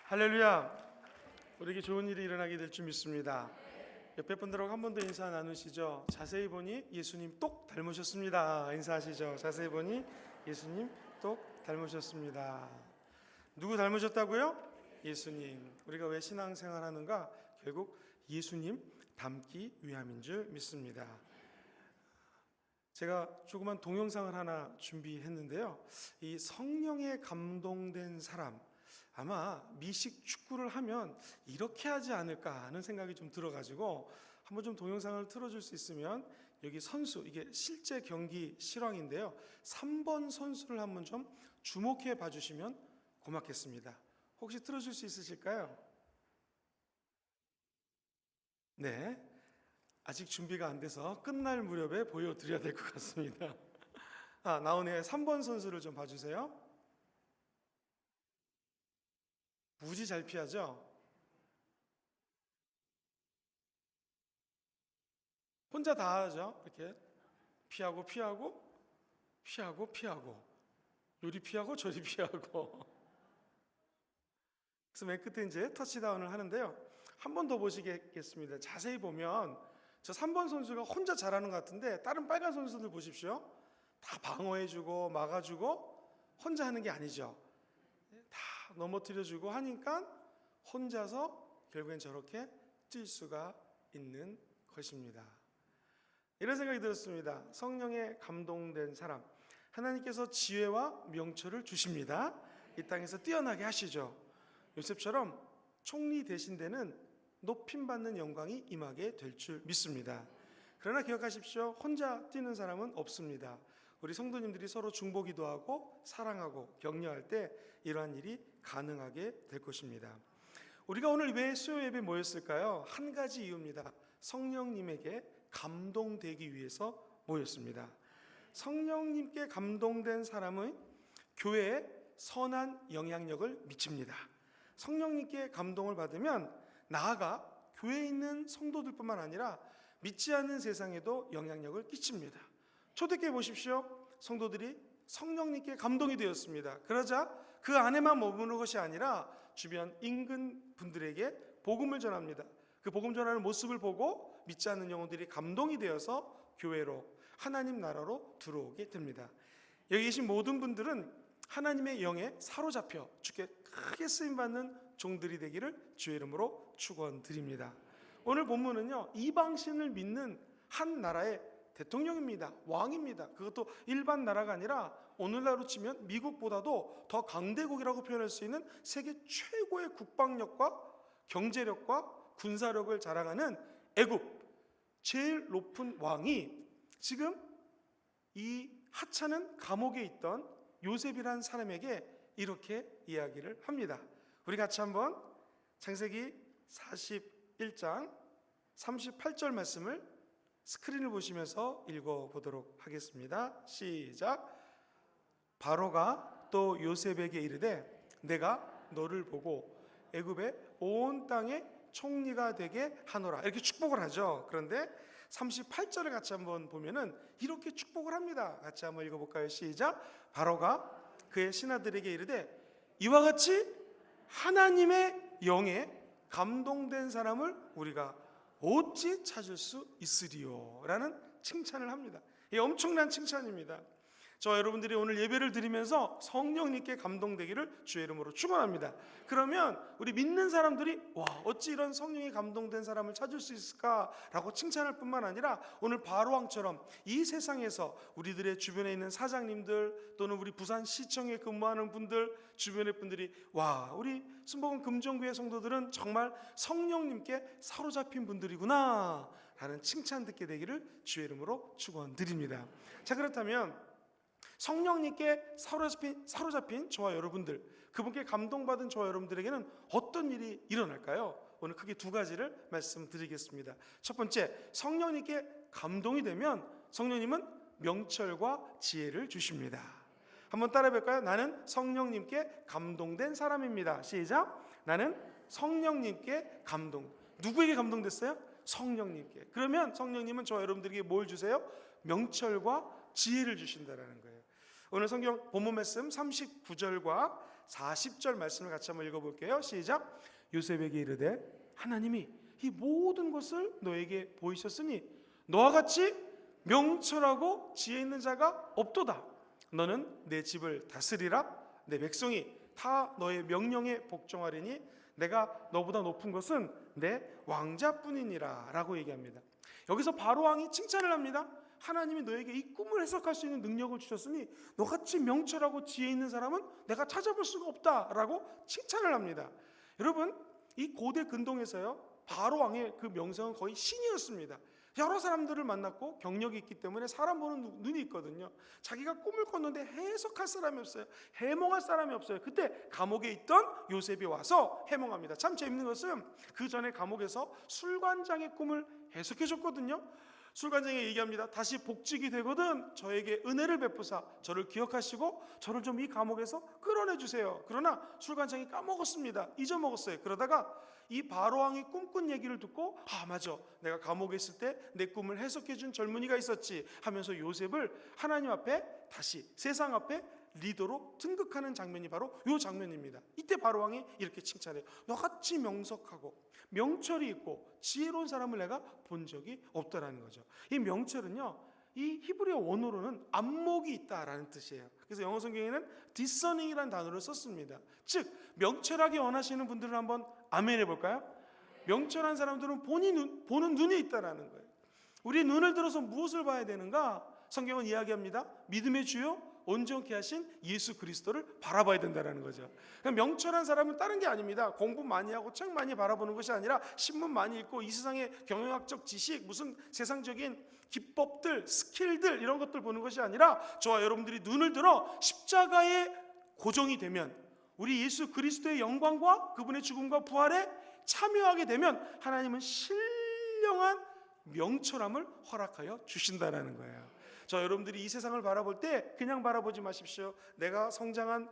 할렐루야. 우리에게 좋은 일이 일어나게 될 줄 믿습니다. 옆에 분들하고 한 번 더 인사 나누시죠. 자세히 보니 예수님 똑 닮으셨습니다. 인사하시죠. 자세히 보니 예수님 똑 닮으셨습니다. 누구 닮으셨다고요? 예수님. 우리가 왜 신앙생활 하는가? 결국 예수님 닮기 위함인 줄 믿습니다. 제가 조그만 동영상을 하나 준비했는데요. 이 성령에 감동된 사람, 아마 미식 축구를 하면 이렇게 하지 않을까 하는 생각이 좀 들어가지고 한번 좀 동영상을 틀어줄 수 있으면, 여기 선수, 이게 실제 경기 실황인데요, 3번 선수를 한번 좀 주목해 봐주시면 고맙겠습니다. 혹시 틀어줄 수 있으실까요? 네, 아직 준비가 안 돼서 끝날 무렵에 보여드려야 될 것 같습니다. 나오네요. 3번 선수를 좀 봐주세요. 무지 잘 피하죠? 혼자 다 하죠. 이렇게 피하고 요리 피하고 저리 피하고. 그래서 맨 끝에 이제 터치다운을 하는데요, 한 번 더 보시겠습니다. 자세히 보면 저 3번 선수가 혼자 잘하는 것 같은데, 다른 빨간 선수들 보십시오. 다 방어해주고 막아주고 혼자 하는 게 아니죠. 다 넘어뜨려주고 하니까 혼자서 결국엔 저렇게 뛸 수가 있는 것입니다. 이런 생각이 들었습니다. 성령에 감동된 사람, 하나님께서 지혜와 명철을 주십니다. 이 땅에서 뛰어나게 하시죠. 요셉처럼 총리 되신 데는 높임받는 영광이 임하게 될 줄 믿습니다. 그러나 기억하십시오. 혼자 뛰는 사람은 없습니다. 우리 성도님들이 서로 중보기도 하고 사랑하고 격려할 때 이러한 일이 가능하게 될 것입니다. 우리가 오늘 왜 수요 예배 모였을까요? 한 가지 이유입니다. 성령님에게 감동되기 위해서 모였습니다. 성령님께 감동된 사람은 교회에 선한 영향력을 미칩니다. 성령님께 감동을 받으면 나아가 교회에 있는 성도들뿐만 아니라 믿지 않는 세상에도 영향력을 끼칩니다. 초대교회 보십시오. 성도들이 성령님께 감동이 되었습니다. 그러자 그 안에만 머무는 것이 아니라 주변 인근 분들에게 복음을 전합니다. 그 복음 전하는 모습을 보고 믿지 않는 영혼들이 감동이 되어서 교회로, 하나님 나라로 들어오게 됩니다. 여기 계신 모든 분들은 하나님의 영에 사로잡혀 주께 크게 쓰임받는 종들이 되기를 주의 이름으로 축원드립니다. 오늘 본문은요, 이방신을 믿는 한 나라의 대통령입니다. 왕입니다. 그것도 일반 나라가 아니라 오늘날로 치면 미국보다도 더 강대국이라고 표현할 수 있는 세계 최고의 국방력과 경제력과 군사력을 자랑하는 애굽, 제일 높은 왕이 지금 이 하찮은 감옥에 있던 요셉이라는 사람에게 이렇게 이야기를 합니다. 우리 같이 한번 창세기 41장 38절 말씀을 스크린을 보시면서 읽어보도록 하겠습니다. 시작. 바로가 또 요셉에게 이르되 내가 너를 보고 애굽의 온 땅의 총리가 되게 하노라, 이렇게 축복을 하죠. 그런데 38절을 같이 한번 보면은 이렇게 축복을 합니다. 같이 한번 읽어볼까요? 시작. 바로가 그의 신하들에게 이르되 이와 같이 하나님의 영에 감동된 사람을 우리가 어찌 찾을 수 있으리요? 라는 칭찬을 합니다. 이 엄청난 칭찬입니다. 저와 여러분들이 오늘 예배를 드리면서 성령님께 감동되기를 주의 이름으로 축원합니다. 그러면 우리 믿는 사람들이 와, 어찌 이런 성령이 감동된 사람을 찾을 수 있을까라고 칭찬할 뿐만 아니라 오늘 바로왕처럼 이 세상에서 우리들의 주변에 있는 사장님들 또는 우리 부산시청에 근무하는 분들, 주변의 분들이 와, 우리 순복음 금종교회 성도들은 정말 성령님께 사로잡힌 분들이구나 라는 칭찬 듣게 되기를 주의 이름으로 축원드립니다. 자, 그렇다면 성령님께 사로잡힌 저와 여러분들, 그분께 감동받은 저와 여러분들에게는 어떤 일이 일어날까요? 오늘 크게 두 가지를 말씀드리겠습니다. 첫 번째, 성령님께 감동이 되면 성령님은 명철과 지혜를 주십니다. 한번 따라해 볼까요? 나는 성령님께 감동된 사람입니다. 시작. 나는 성령님께 감동. 누구에게 감동됐어요? 성령님께. 그러면 성령님은 저와 여러분들에게 뭘 주세요? 명철과 지혜를 주신다라는 거예요. 오늘 성경 본문 말씀 39절과 40절 말씀을 같이 한번 읽어볼게요. 시작. 요셉에게 이르되 하나님이 이 모든 것을 너에게 보이셨으니 너와 같이 명철하고 지혜 있는 자가 없도다. 너는 내 집을 다스리라. 내 백성이 다 너의 명령에 복종하리니 내가 너보다 높은 것은 내 왕자뿐이니라 라고 얘기합니다. 여기서 바로왕이 칭찬을 합니다. 하나님이 너에게 이 꿈을 해석할 수 있는 능력을 주셨으니 너같이 명철하고 지혜 있는 사람은 내가 찾아볼 수가 없다라고 칭찬을 합니다. 여러분, 이 고대 근동에서요, 바로왕의 그 명성은 거의 신이었습니다. 여러 사람들을 만났고 경력이 있기 때문에 사람 보는 눈이 있거든요. 자기가 꿈을 꿨는데 해석할 사람이 없어요. 해몽할 사람이 없어요. 그때 감옥에 있던 요셉이 와서 해몽합니다. 참 재밌는 것은 그 전에 감옥에서 술관장의 꿈을 해석해 줬거든요. 술관장이 얘기합니다. 다시 복직이 되거든 저에게 은혜를 베푸사 저를 기억하시고 저를 좀 이 감옥에서 끌어내 주세요. 그러나 술관장이 까먹었습니다. 잊어먹었어요. 그러다가 이 바로왕이 꿈꾼 얘기를 듣고 맞아, 내가 감옥에 있을 때 내 꿈을 해석해 준 젊은이가 있었지 하면서 요셉을 하나님 앞에 다시 세상 앞에 리더로 등극하는 장면이 바로 이 장면입니다. 이때 바로왕이 이렇게 칭찬해요. 너같이 명석하고 명철이 있고 지혜로운 사람을 내가 본 적이 없다라는 거죠. 이 명철은요, 이 히브리어 원어로는 안목이 있다라는 뜻이에요. 그래서 영어 성경에는 discerning이라는 단어를 썼습니다. 즉 명철하게 원하시는 분들은 한번 아멘 해볼까요? 명철한 사람들은 보는 눈이 있다라는 거예요. 우리 눈을 들어서 무엇을 봐야 되는가? 성경은 이야기합니다. 믿음의 주요 온전케 하신 예수 그리스도를 바라봐야 된다는 거죠. 명철한 사람은 다른 게 아닙니다. 공부 많이 하고 책 많이 바라보는 것이 아니라 신문 많이 읽고 이 세상의 경영학적 지식, 무슨 세상적인 기법들, 스킬들 이런 것들 보는 것이 아니라 저와 여러분들이 눈을 들어 십자가에 고정이 되면 우리 예수 그리스도의 영광과 그분의 죽음과 부활에 참여하게 되면 하나님은 신령한 명철함을 허락하여 주신다는 거예요. 저 여러분들이 이 세상을 바라볼 때 그냥 바라보지 마십시오. 내가 성장한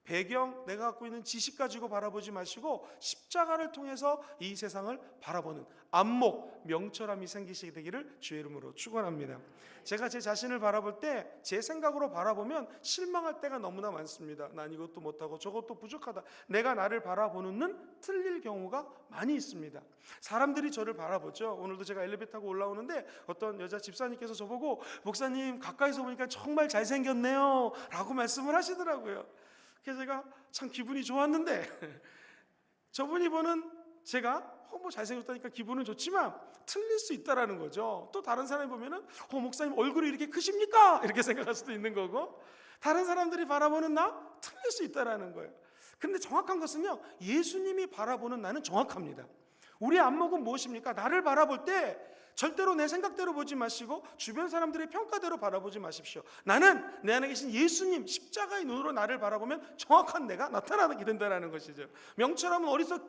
배경, 내가 갖고 있는 지식 가지고 바라보지 마시고 십자가를 통해서 이 세상을 바라보는 안목, 명철함이 생기시게 되기를 주의 이름으로 축원합니다. 제가 제 자신을 바라볼 때 제 생각으로 바라보면 실망할 때가 너무나 많습니다. 난 이것도 못하고 저것도 부족하다. 내가 나를 바라보는 눈 틀릴 경우가 많이 있습니다. 사람들이 저를 바라보죠. 오늘도 제가 엘리베이터 타고 올라오는데 어떤 여자 집사님께서 저보고 목사님 가까이서 보니까 정말 잘생겼네요 라고 말씀을 하시더라고요. 그래서 제가 참 기분이 좋았는데 저분이 보는 제가 뭐 잘생겼다니까 기분은 좋지만 틀릴 수 있다라는 거죠. 또 다른 사람이 보면은 목사님 얼굴이 이렇게 크십니까? 이렇게 생각할 수도 있는 거고, 다른 사람들이 바라보는 나 틀릴 수 있다라는 거예요. 근데 정확한 것은요, 예수님이 바라보는 나는 정확합니다. 우리 안목은 무엇입니까? 나를 바라볼 때 절대로 내 생각대로 보지 마시고 주변 사람들의 평가대로 바라보지 마십시오. 나는 내 안에 계신 예수님 십자가의 눈으로 나를 바라보면 정확한 내가 나타나게 된다는 것이죠. 명철함은 어디서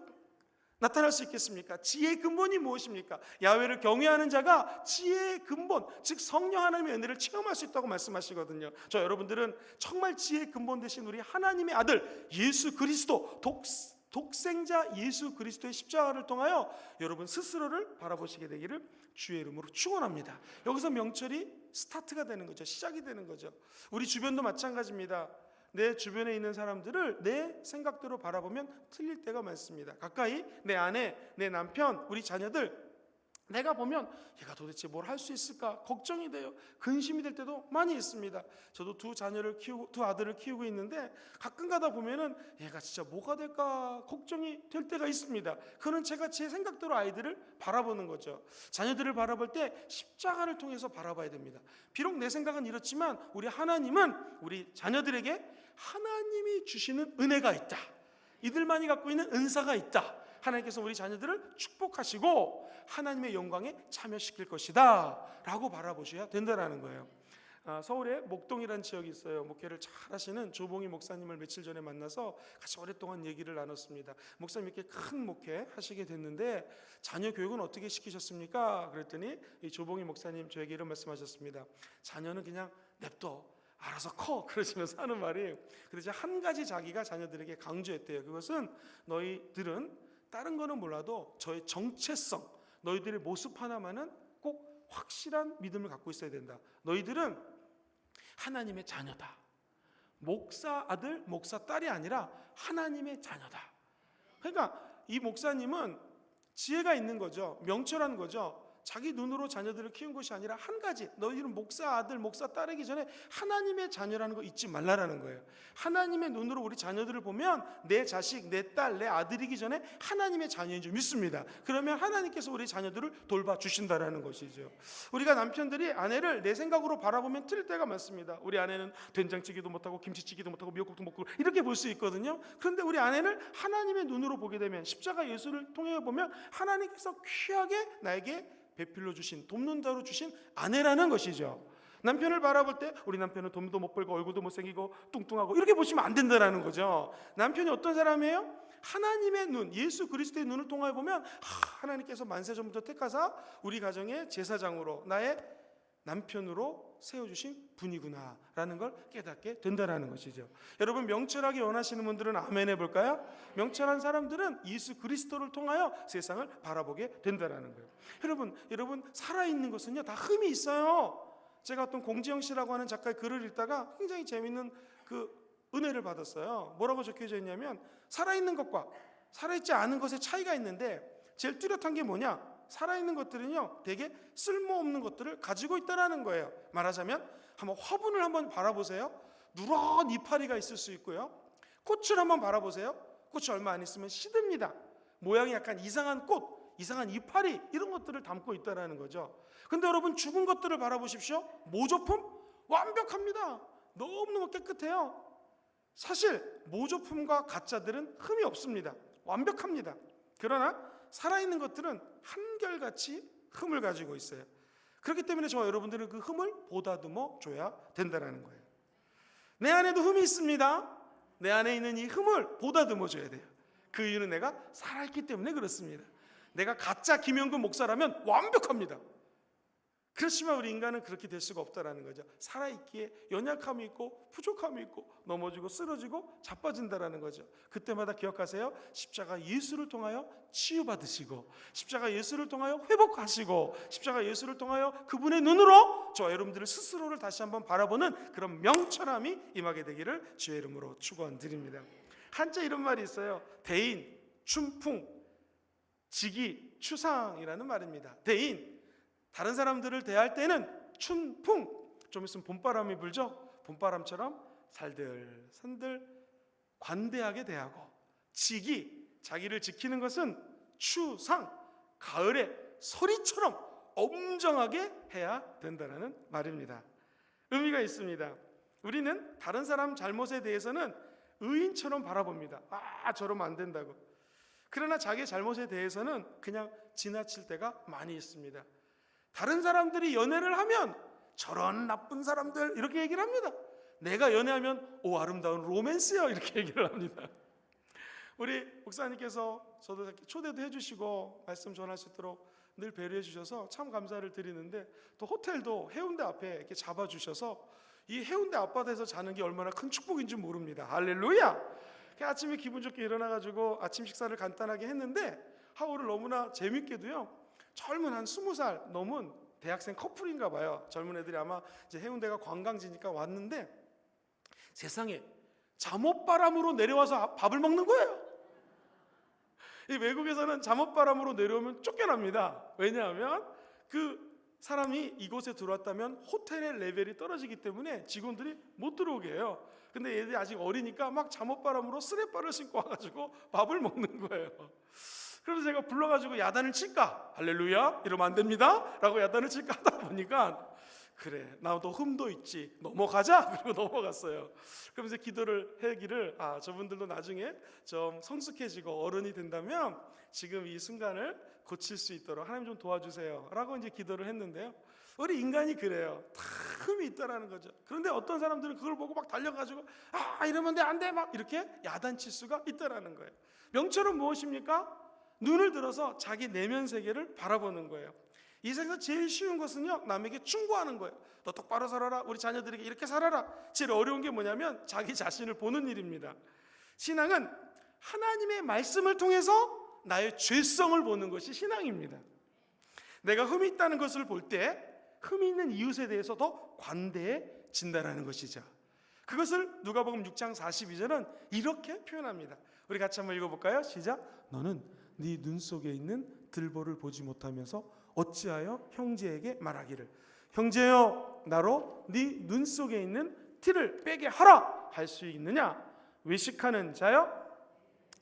나타날 수 있겠습니까? 지혜의 근본이 무엇입니까? 야훼를 경외하는 자가 지혜의 근본, 즉 성령 하나님의 은혜를 체험할 수 있다고 말씀하시거든요. 저 여러분들은 정말 지혜의 근본 되신 우리 하나님의 아들 예수 그리스도 독생자 예수 그리스도의 십자가를 통하여 여러분 스스로를 바라보시게 되기를 주의 이름으로 축원합니다. 여기서 명철이 스타트가 되는 거죠. 시작이 되는 거죠. 우리 주변도 마찬가지입니다. 내 주변에 있는 사람들을 내 생각대로 바라보면 틀릴 때가 많습니다. 가까이 내 아내, 내 남편, 우리 자녀들 내가 보면 얘가 도대체 뭘 할 수 있을까 걱정이 돼요. 근심이 될 때도 많이 있습니다. 저도 두 아들을 키우고 있는데 가끔 가다 보면은 얘가 진짜 뭐가 될까 걱정이 될 때가 있습니다. 그는 제가 제 생각대로 아이들을 바라보는 거죠. 자녀들을 바라볼 때 십자가를 통해서 바라봐야 됩니다. 비록 내 생각은 이렇지만 우리 하나님은 우리 자녀들에게 하나님이 주시는 은혜가 있다. 이들만이 갖고 있는 은사가 있다. 하나님께서 우리 자녀들을 축복하시고 하나님의 영광에 참여시킬 것이다 라고 바라보셔야 된다는 거예요. 서울에 목동이라는 지역이 있어요. 목회를 잘 하시는 조봉희 목사님을 며칠 전에 만나서 같이 오랫동안 얘기를 나눴습니다. 목사님 이렇게 큰 목회 하시게 됐는데 자녀 교육은 어떻게 시키셨습니까? 그랬더니 이 조봉희 목사님 저에게 이런 말씀하셨습니다. 자녀는 그냥 냅둬 알아서 커 그러시면서 하는 말이, 그래서 한 가지 자기가 자녀들에게 강조했대요. 그것은 너희들은 다른 거는 몰라도 저의 정체성, 너희들의 모습 하나만은 꼭 확실한 믿음을 갖고 있어야 된다. 너희들은 하나님의 자녀다. 목사 아들, 목사 딸이 아니라 하나님의 자녀다. 그러니까 이 목사님은 지혜가 있는 거죠. 명철한 거죠. 자기 눈으로 자녀들을 키운 것이 아니라 한 가지, 너희는 목사 아들, 목사 딸이기 전에 하나님의 자녀라는 거 잊지 말라라는 거예요. 하나님의 눈으로 우리 자녀들을 보면 내 자식, 내 딸, 내 아들이기 전에 하나님의 자녀인 줄 믿습니다. 그러면 하나님께서 우리 자녀들을 돌봐주신다라는 것이죠. 우리가 남편들이 아내를 내 생각으로 바라보면 틀릴 때가 많습니다. 우리 아내는 된장찌개도 못하고 김치찌개도 못하고 미역국도 못하고 이렇게 볼 수 있거든요. 그런데 우리 아내를 하나님의 눈으로 보게 되면, 십자가 예수를 통해 보면 하나님께서 귀하게 나에게 배필로 주신, 돕는 자로 주신 아내라는 것이죠. 남편을 바라볼 때 우리 남편은 돈도 못 벌고 얼굴도 못생기고 뚱뚱하고 이렇게 보시면 안 된다라는 거죠. 남편이 어떤 사람이에요? 하나님의 눈, 예수 그리스도의 눈을 통하여 보면 하나님께서 만세전부터 택하사 우리 가정의 제사장으로, 나의 남편으로 세워주신 분이구나라는 걸 깨닫게 된다는 것이죠. 여러분, 명철하게 원하시는 분들은 아멘 해볼까요? 명철한 사람들은 예수 그리스도를 통하여 세상을 바라보게 된다는 거예요. 여러분 살아있는 것은요 다 흠이 있어요. 제가 어떤 공지영 씨라고 하는 작가의 글을 읽다가 굉장히 재밌는 그 은혜를 받았어요. 뭐라고 적혀져 있냐면, 살아있는 것과 살아있지 않은 것의 차이가 있는데 제일 뚜렷한 게 뭐냐? 살아있는 것들은요 되게 쓸모없는 것들을 가지고 있다는 거예요. 말하자면 한번 화분을 한번 바라보세요. 누런 이파리가 있을 수 있고요. 꽃을 한번 바라보세요. 꽃이 얼마 안 있으면 시듭니다. 모양이 약간 이상한 꽃, 이상한 이파리, 이런 것들을 담고 있다는 거죠. 근데 여러분, 죽은 것들을 바라보십시오. 모조품 완벽합니다. 너무너무 깨끗해요. 사실 모조품과 가짜들은 흠이 없습니다. 완벽합니다. 그러나 살아있는 것들은 한결같이 흠을 가지고 있어요. 그렇기 때문에 저와 여러분들은 그 흠을 보다듬어 줘야 된다는 거예요. 내 안에도 흠이 있습니다. 내 안에 있는 이 흠을 보다듬어 줘야 돼요. 그 이유는 내가 살아있기 때문에 그렇습니다. 내가 가짜 김영근 목사라면 완벽합니다. 그렇지만 우리 인간은 그렇게 될 수가 없다는 거죠. 살아있기에 연약함이 있고 부족함이 있고 넘어지고 쓰러지고 자빠진다는 거죠. 그때마다 기억하세요. 십자가 예수를 통하여 치유받으시고, 십자가 예수를 통하여 회복하시고, 십자가 예수를 통하여 그분의 눈으로 저와 여러분들을 스스로를 다시 한번 바라보는 그런 명철함이 임하게 되기를 주의 이름으로 축원드립니다. 한자 이런 말이 있어요. 대인, 춘풍, 지기, 추상이라는 말입니다. 대인, 다른 사람들을 대할 때는 춘풍, 좀 있으면 봄바람이 불죠. 봄바람처럼 살들산들 관대하게 대하고, 지기, 자기를 지키는 것은 추상, 가을의 서리처럼 엄정하게 해야 된다는 말입니다. 의미가 있습니다. 우리는 다른 사람 잘못에 대해서는 의인처럼 바라봅니다. 저러면 안 된다고. 그러나 자기 잘못에 대해서는 그냥 지나칠 때가 많이 있습니다. 다른 사람들이 연애를 하면 저런 나쁜 사람들 이렇게 얘기를 합니다. 내가 연애하면 오 아름다운 로맨스요 이렇게 얘기를 합니다. 우리 목사님께서 저도 초대도 해주시고 말씀 전할 수 있도록 늘 배려해 주셔서 참 감사를 드리는데, 또 호텔도 해운대 앞에 이렇게 잡아주셔서 이 해운대 앞바다에서 자는 게 얼마나 큰 축복인지 모릅니다. 할렐루야. 아침에 기분 좋게 일어나가지고 아침 식사를 간단하게 했는데 하루를 너무나 재밌게도요, 젊은 한 20살 넘은 대학생 커플인가 봐요. 젊은 애들이 아마 이제 해운대가 관광지니까 왔는데 세상에 잠옷바람으로 내려와서 밥을 먹는 거예요. 이 외국에서는 잠옷바람으로 내려오면 쫓겨납니다. 왜냐하면 그 사람이 이곳에 들어왔다면 호텔의 레벨이 떨어지기 때문에 직원들이 못 들어오게 해요. 근데 얘들이 아직 어리니까 막 잠옷바람으로 쓰레빠를 신고 와가지고 밥을 먹는 거예요. 그래서 제가 불러가지고 야단을 칠까? 할렐루야, 이러면 안 됩니다 라고 야단을 칠까 하다 보니까, 그래 나도 흠도 있지, 넘어가자. 그리고 넘어갔어요. 그러면서 기도를 하기를, 저분들도 나중에 좀 성숙해지고 어른이 된다면 지금 이 순간을 고칠 수 있도록 하나님 좀 도와주세요 라고 이제 기도를 했는데요, 우리 인간이 그래요. 다 흠이 있다라는 거죠. 그런데 어떤 사람들은 그걸 보고 막 달려가지고 이러면 안 돼 막 이렇게 야단칠 수가 있다라는 거예요. 명철은 무엇입니까? 눈을 들어서 자기 내면 세계를 바라보는 거예요. 이 세상에서 제일 쉬운 것은요, 남에게 충고하는 거예요. 너 똑바로 살아라, 우리 자녀들에게 이렇게 살아라. 제일 어려운 게 뭐냐면 자기 자신을 보는 일입니다. 신앙은 하나님의 말씀을 통해서 나의 죄성을 보는 것이 신앙입니다. 내가 흠이 있다는 것을 볼 때 흠이 있는 이웃에 대해서 더 관대해진다는 것이죠. 그것을 누가복음 6장 42절은 이렇게 표현합니다. 우리 같이 한번 읽어볼까요? 시작. 너는 네 눈 속에 있는 들보를 보지 못하면서 어찌하여 형제에게 말하기를 형제여 나로 네 눈 속에 있는 티를 빼게 하라 할 수 있느냐? 외식하는 자여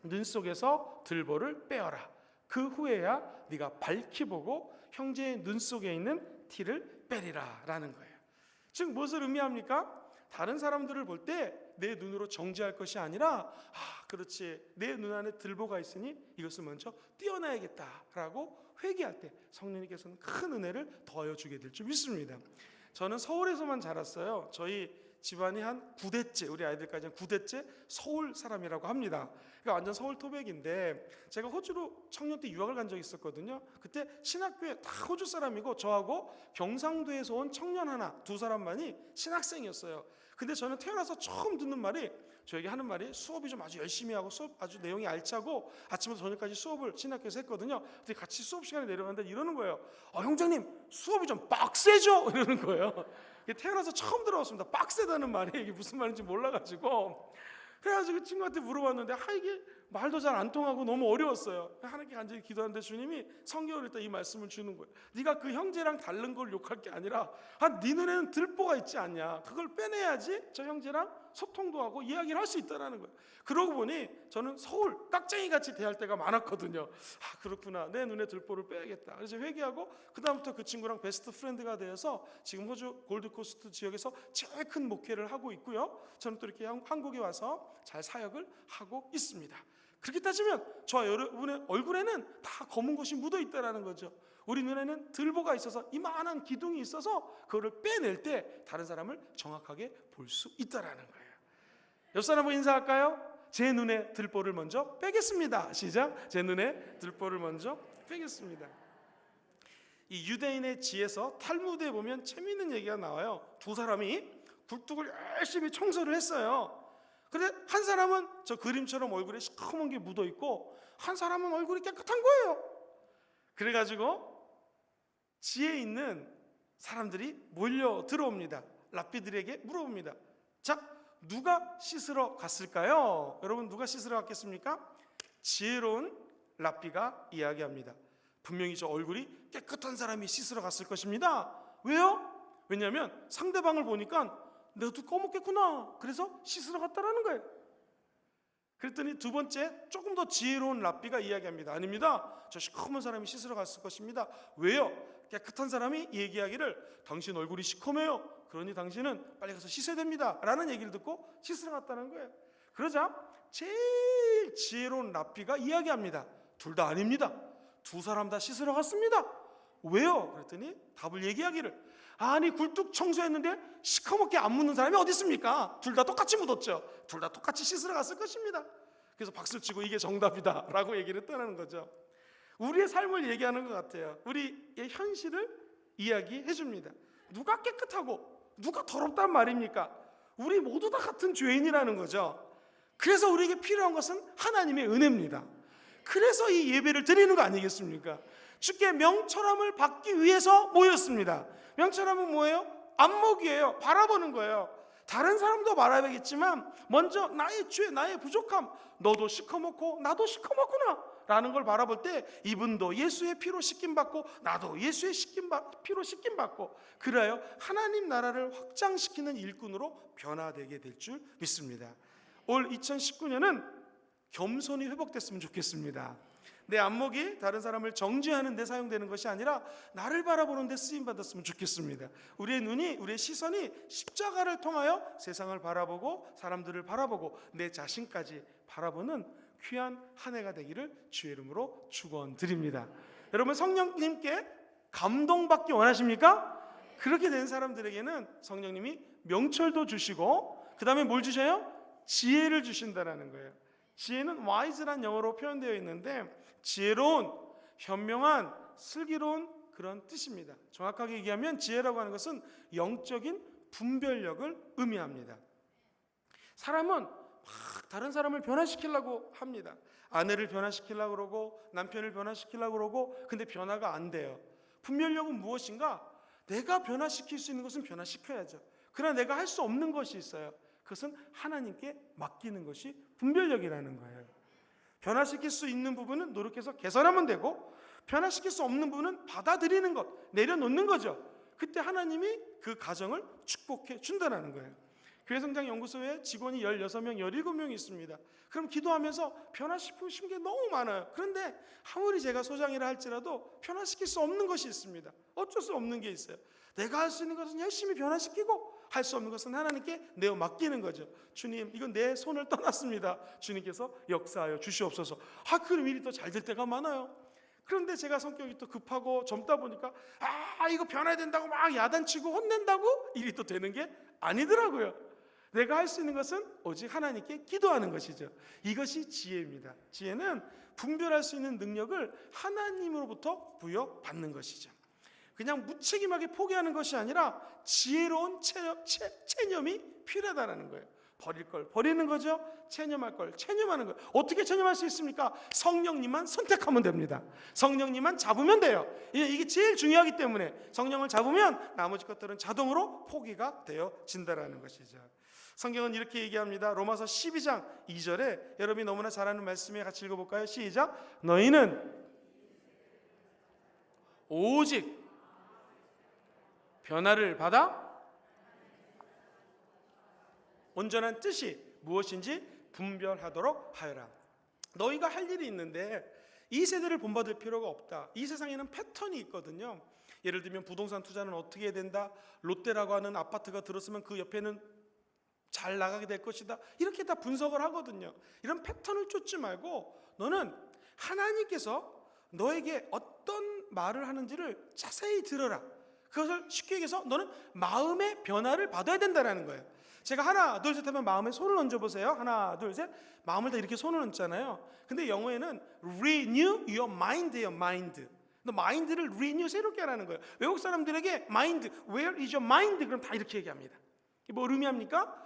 눈 속에서 들보를 빼어라. 그 후에야 네가 밝히 보고 형제의 눈 속에 있는 티를 빼리라 라는 거예요. 즉 무엇을 의미합니까? 다른 사람들을 볼 때 내 눈으로 정죄할 것이 아니라 그렇지 내 눈 안에 들보가 있으니 이것을 먼저 떼어놔야겠다라고 회개할 때 성령님께서는 큰 은혜를 더하여 주게 될 줄 믿습니다. 저는 서울에서만 자랐어요. 저희 집안이 한 9대째, 우리 아이들까지 한 9대째 서울 사람이라고 합니다. 그러니까 완전 서울 토백인데 제가 호주로 청년 때 유학을 간 적이 있었거든요. 그때 신학교에 다 호주 사람이고 저하고 경상도에서 온 청년 하나, 두 사람만이 신학생이었어요. 근데 저는 태어나서 처음 듣는 말이 저에게 하는 말이 수업이 좀 아주 열심히 하고 수업 아주 내용이 알차고 아침부터 저녁까지 수업을 신학교에서 했거든요. 근데 같이 수업 시간에 내려갔는데 이러는 거예요. 형제님 수업이 좀 빡세죠? 이러는 거예요. 태어나서 처음 들어봤습니다. 빡세다는 말이 이게 무슨 말인지 몰라가지고 그래가지고 그 친구한테 물어봤는데 이게 말도 잘 안 통하고 너무 어려웠어요. 하나님께 간절히 기도하는데 주님이 성경을 읽다 이 말씀을 주는 거예요. 네가 그 형제랑 다른 걸 욕할 게 아니라 네 눈에는 들보가 있지 않냐. 그걸 빼내야지 저 형제랑 소통도 하고 이야기를 할 수 있다는 거예요. 그러고 보니 저는 서울 깍쟁이같이 대할 때가 많았거든요. 그렇구나. 내 눈에 들보를 빼야겠다. 그래서 회개하고 그 다음부터 그 친구랑 베스트 프렌드가 되어서 지금 호주 골드코스트 지역에서 제일 큰 목회를 하고 있고요. 저는 또 이렇게 한국에 와서 잘 사역을 하고 있습니다. 그렇게 따지면 저와 여러분의 얼굴에는 다 검은 것이 묻어 있다는 거죠. 우리 눈에는 들보가 있어서 이만한 기둥이 있어서 그거를 빼낼 때 다른 사람을 정확하게 볼 수 있다는 거예요. 옆 사람하고 인사할까요? 제 눈에 들보를 먼저 빼겠습니다. 시작. 제 눈에 들보를 먼저 빼겠습니다. 이 유대인의 지에서 탈무드에 보면 재미있는 얘기가 나와요. 두 사람이 굴뚝을 열심히 청소를 했어요. 근데 한 사람은 저 그림처럼 얼굴에 시커먼 게 묻어 있고 한 사람은 얼굴이 깨끗한 거예요. 그래가지고 지에 있는 사람들이 몰려 들어옵니다. 랍비들에게 물어봅니다. 자, 누가 씻으러 갔을까요? 여러분 누가 씻으러 갔겠습니까? 지혜로운 랍비가 이야기합니다. 분명히 저 얼굴이 깨끗한 사람이 씻으러 갔을 것입니다. 왜요? 왜냐하면 상대방을 보니까 너도 꺼먹겠구나. 그래서 씻으러 갔다라는 거예요. 그랬더니 두 번째 조금 더 지혜로운 랍비가 이야기합니다. 아닙니다. 저 시커먼 사람이 씻으러 갔을 것입니다. 왜요? 깨끗한 사람이 얘기하기를 당신 얼굴이 시커매요. 그러니 당신은 빨리 가서 씻어야 됩니다. 라는 얘기를 듣고 씻으러 갔다는 거예요. 그러자 제일 지혜로운 랍비가 이야기합니다. 둘 다 아닙니다. 두 사람 다 씻으러 갔습니다. 왜요? 그랬더니 답을 얘기하기를 아니 굴뚝 청소했는데 시커멓게 안 묻는 사람이 어디 있습니까? 둘 다 똑같이 묻었죠. 둘 다 똑같이 씻으러 갔을 것입니다. 그래서 박수를 치고 이게 정답이다 라고 얘기를 했다는 거죠. 우리의 삶을 얘기하는 것 같아요. 우리의 현실을 이야기해 줍니다. 누가 깨끗하고 누가 더럽단 말입니까? 우리 모두 다 같은 죄인이라는 거죠. 그래서 우리에게 필요한 것은 하나님의 은혜입니다. 그래서 이 예배를 드리는 거 아니겠습니까? 주께 명철함을 받기 위해서 모였습니다. 명철함은 뭐예요? 안목이에요. 바라보는 거예요. 다른 사람도 바라야겠지만 먼저 나의 죄, 나의 부족함, 너도 시커멓고 나도 시커멓구나 라는 걸 바라볼 때 이분도 예수의 피로 씻김받고 나도 예수의 피로 씻김받고 그래야 하나님 나라를 확장시키는 일꾼으로 변화되게 될 줄 믿습니다. 올 2019년은 겸손이 회복됐으면 좋겠습니다. 내 안목이 다른 사람을 정죄하는 데 사용되는 것이 아니라 나를 바라보는 데 쓰임받았으면 좋겠습니다. 우리의 눈이, 우리의 시선이 십자가를 통하여 세상을 바라보고 사람들을 바라보고 내 자신까지 바라보는 귀한 한 해가 되기를 주의 이름으로 축원드립니다. 여러분 성령님께 감동받기 원하십니까? 그렇게 된 사람들에게는 성령님이 명철도 주시고 그 다음에 뭘 주셔요? 지혜를 주신다는 거예요. 지혜는 wise란 영어로 표현되어 있는데 지혜로운, 현명한, 슬기로운 그런 뜻입니다. 정확하게 얘기하면 지혜라고 하는 것은 영적인 분별력을 의미합니다. 사람은 막 다른 사람을 변화시키려고 합니다. 아내를 변화시키려고 그러고 남편을 변화시키려고 그러고 근데 변화가 안 돼요. 분별력은 무엇인가? 내가 변화시킬 수 있는 것은 변화시켜야죠. 그러나 내가 할 수 없는 것이 있어요. 그것은 하나님께 맡기는 것이 분별력이라는 거예요. 변화시킬 수 있는 부분은 노력해서 개선하면 되고, 변화시킬 수 없는 부분은 받아들이는 것, 내려놓는 거죠. 그때 하나님이 그 가정을 축복해 준다는 거예요. 교회성장연구소에 직원이 16명, 17명이 있습니다. 그럼 기도하면서 변화시키고 싶은 게 너무 많아요. 그런데 아무리 제가 소장이라 할지라도 변화시킬 수 없는 것이 있습니다. 어쩔 수 없는 게 있어요. 내가 할 수 있는 것은 열심히 변화시키고, 할 수 없는 것은 하나님께 내어 맡기는 거죠. 주님, 이건 내 손을 떠났습니다. 주님께서 역사하여 주시옵소서. 그럼 일이 더 잘 될 때가 많아요. 그런데 제가 성격이 또 급하고 젊다 보니까 이거 변해야 된다고 막 야단치고 혼낸다고 일이 또 되는 게 아니더라고요. 내가 할 수 있는 것은 오직 하나님께 기도하는 것이죠. 이것이 지혜입니다. 지혜는 분별할 수 있는 능력을 하나님으로부터 부여받는 것이죠. 그냥 무책임하게 포기하는 것이 아니라 지혜로운 체념이 필요하다는 거예요. 버릴 걸 버리는 거죠. 체념할 걸 체념하는 거예요. 어떻게 체념할 수 있습니까? 성령님만 선택하면 됩니다. 성령님만 잡으면 돼요. 이게 제일 중요하기 때문에 성령을 잡으면 나머지 것들은 자동으로 포기가 되어진다는 것이죠. 성경은 이렇게 얘기합니다. 로마서 12장 2절에 여러분이 너무나 잘 아는 말씀에 같이 읽어볼까요? 시작. 너희는 오직 변화를 받아 온전한 뜻이 무엇인지 분별하도록 하여라. 너희가 할 일이 있는데 이 세대를 본받을 필요가 없다. 이 세상에는 패턴이 있거든요. 예를 들면 부동산 투자는 어떻게 해야 된다. 롯데라고 하는 아파트가 들었으면 그 옆에는 잘 나가게 될 것이다. 이렇게 다 분석을 하거든요. 이런 패턴을 쫓지 말고 너는 하나님께서 너에게 어떤 말을 하는지를 자세히 들어라. 그것을 쉽게 얘기해서 너는 마음의 변화를 받아야 된다는 거예요. 제가 하나 둘 셋 하면 마음에 손을 얹어보세요. 하나 둘 셋. 마음을 다 이렇게 손을 얹잖아요. 근데 영어에는 renew your mind예요. mind. 너 마인드를 renew, 새롭게 하라는 거예요. 외국 사람들에게 mind, where is your mind? 그럼 다 이렇게 얘기합니다. 이게 뭐 의미합니까?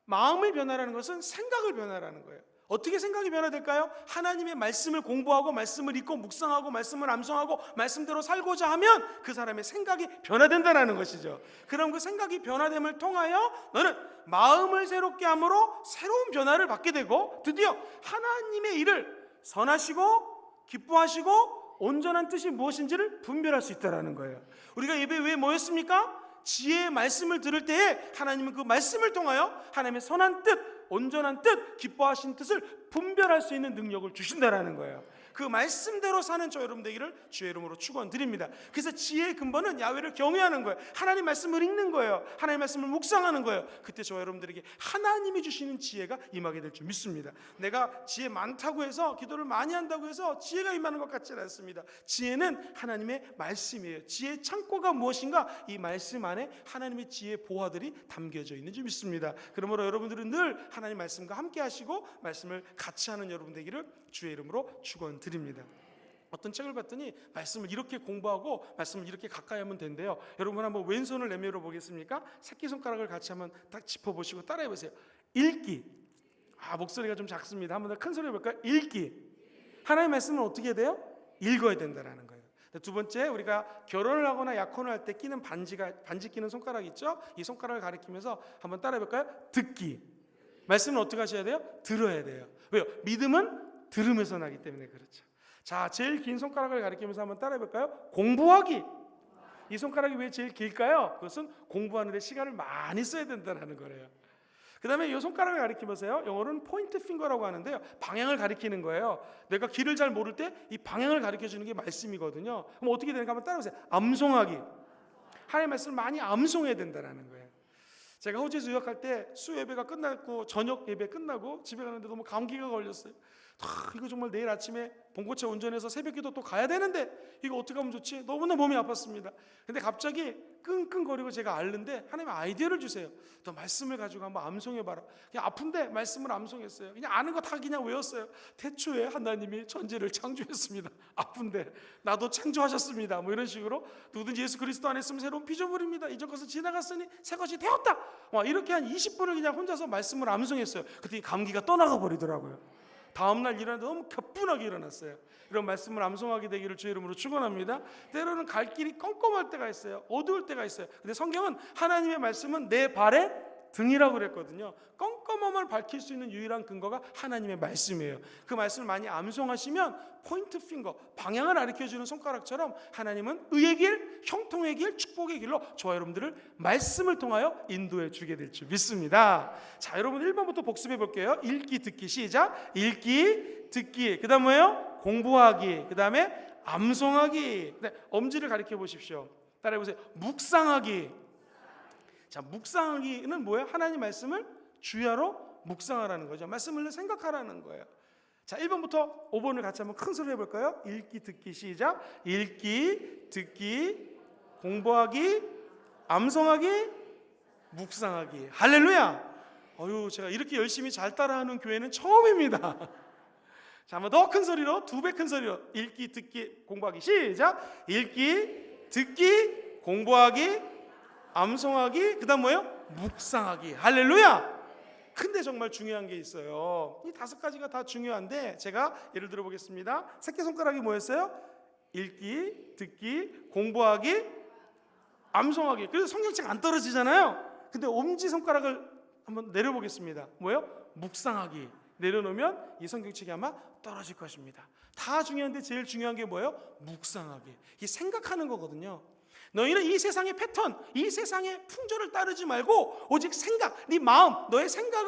마음의 변화라는 것은 생각을 변화라는 거예요. 어떻게 생각이 변화될까요? 하나님의 말씀을 공부하고 말씀을 읽고 묵상하고 말씀을 암송하고 말씀대로 살고자 하면 그 사람의 생각이 변화된다는 것이죠. 그럼 그 생각이 변화됨을 통하여 너는 마음을 새롭게 함으로 새로운 변화를 받게 되고 드디어 하나님의 일을 선하시고 기뻐하시고 온전한 뜻이 무엇인지를 분별할 수 있다는 거예요. 우리가 예배에 왜 모였습니까? 지혜의 말씀을 들을 때에 하나님은 그 말씀을 통하여 하나님의 선한 뜻, 온전한 뜻, 기뻐하신 뜻을 분별할 수 있는 능력을 주신다라는 거예요. 그 말씀대로 사는 저 여러분 되기를 주의 이름으로 축원드립니다. 그래서 지혜의 근본은 야훼를 경외하는 거예요. 하나님 말씀을 읽는 거예요. 하나님 말씀을 묵상하는 거예요. 그때 저 여러분들에게 하나님이 주시는 지혜가 임하게 될 줄 믿습니다. 내가 지혜 많다고 해서 기도를 많이 한다고 해서 지혜가 임하는 것 같지는 않습니다. 지혜는 하나님의 말씀이에요. 지혜의 창고가 무엇인가? 이 말씀 안에 하나님의 지혜의 보화들이 담겨져 있는 줄 믿습니다. 그러므로 여러분들은 늘 하나님 말씀과 함께 하시고 말씀을 같이 하는 여러분 되기를 주의 이름으로 축원드립니다. 어떤 책을 봤더니 말씀을 이렇게 공부하고 말씀을 이렇게 가까이 하면 된대요. 여러분 한번 왼손을 내밀어 보겠습니까? 새끼손가락을 같이 한번 딱 짚어보시고 따라해 보세요. 읽기. 목소리가 좀 작습니다. 한번 더 큰 소리 해볼까요? 읽기. 하나님의 말씀은 어떻게 돼요? 읽어야 된다는 거예요. 두 번째, 우리가 결혼을 하거나 약혼을 할 때 끼는 반지 끼는 손가락 있죠? 이 손가락을 가리키면서 한번 따라해 볼까요? 듣기. 말씀은 어떻게 하셔야 돼요? 들어야 돼요. 왜요? 믿음은 들으면서 나기 때문에 그렇죠. 자, 제일 긴 손가락을 가리키면서 한번 따라해 볼까요? 공부하기. 이 손가락이 왜 제일 길까요? 그것은 공부하는 데 시간을 많이 써야 된다는 거예요. 그 다음에 이 손가락을 가리키면서요, 영어로는 포인트 핑거라고 하는데요, 방향을 가리키는 거예요. 내가 길을 잘 모를 때 이 방향을 가리켜 주는 게 말씀이거든요. 그럼 어떻게 되는가 한번 따라해보세요. 암송하기. 하나님의 말씀을 많이 암송해야 된다는 거예요. 제가 호주에서 유학할 때 수예배가 끝났고 저녁 예배 끝나고 집에 가는데 너무 감기가 걸렸어요. 이거 정말 내일 아침에 봉고차 운전해서 새벽기도 또 가야 되는데 이거 어떻게 하면 좋지? 너무나 몸이 아팠습니다. 근데 갑자기 끙끙거리고 제가 앓는데 하나님 아이디어를 주세요. 너 말씀을 가지고 한번 암송해봐라. 그냥 아픈데 말씀을 암송했어요. 그냥 아는 거 다 그냥 외웠어요. 태초에 하나님이 천지를 창조했습니다. 아픈데 나도 창조하셨습니다. 뭐 이런 식으로 누구든지 예수 그리스도 안에 있으면 새로운 피조물입니다. 이전 것은 지나갔으니 새 것이 되었다. 이렇게 한 20분을 그냥 혼자서 말씀을 암송했어요. 그랬더니 감기가 떠나가 버리더라고요. 다음날 일어나서 너무 가뿐하게 일어났어요. 이런 말씀을 암송하게 되기를 주의 이름으로 축원합니다. 때로는 갈 길이 껌껌할 때가 있어요. 어두울 때가 있어요. 근데 성경은 하나님의 말씀은 내 발의 등이라고 그랬거든요. 껌껌함을 밝힐 수 있는 유일한 근거가 하나님의 말씀이에요. 그 말씀을 많이 암송하시면 포인트 핑거, 방향을 가르쳐주는 손가락처럼 하나님은 의의 길, 형통의 길, 축복의 길로 저와 여러분들을 말씀을 통하여 인도해 주게 될 줄 믿습니다. 자, 여러분 1번부터 복습해 볼게요. 읽기, 듣기, 시작. 읽기, 듣기. 그 다음 뭐예요? 공부하기. 그 다음에 암송하기. 네, 엄지를 가리켜 보십시오. 따라해 보세요. 묵상하기. 자, 묵상하기는 뭐예요? 하나님 말씀을 주야로 묵상하라는 거죠. 말씀을 생각하라는 거예요. 자, 1번부터 5번을 같이 한번 큰 소리로 해볼까요? 읽기, 듣기, 시작. 읽기, 듣기, 공부하기, 암송하기, 묵상하기. 할렐루야. 제가 이렇게 열심히 잘 따라하는 교회는 처음입니다. 자, 한번 더 큰 소리로, 2배 큰 소리로. 읽기, 듣기, 공부하기, 시작. 읽기, 듣기, 공부하기, 암송하기, 그 다음 뭐예요? 묵상하기. 할렐루야. 근데 정말 중요한 게 있어요. 이 5가지가 다 중요한데 제가 예를 들어 보겠습니다. 새끼손가락이 뭐였어요? 읽기, 듣기, 공부하기, 암송하기. 그래서 성경책 안 떨어지잖아요. 근데 엄지손가락을 한번 내려보겠습니다. 뭐예요? 묵상하기. 내려놓으면 이 성경책이 아마 떨어질 것입니다. 다 중요한데 제일 중요한 게 뭐예요? 묵상하기. 이게 생각하는 거거든요. 너희는 이 세상의 패턴, 이 세상의 풍조를 따르지 말고 오직 생각, 네 마음, 너의 생각을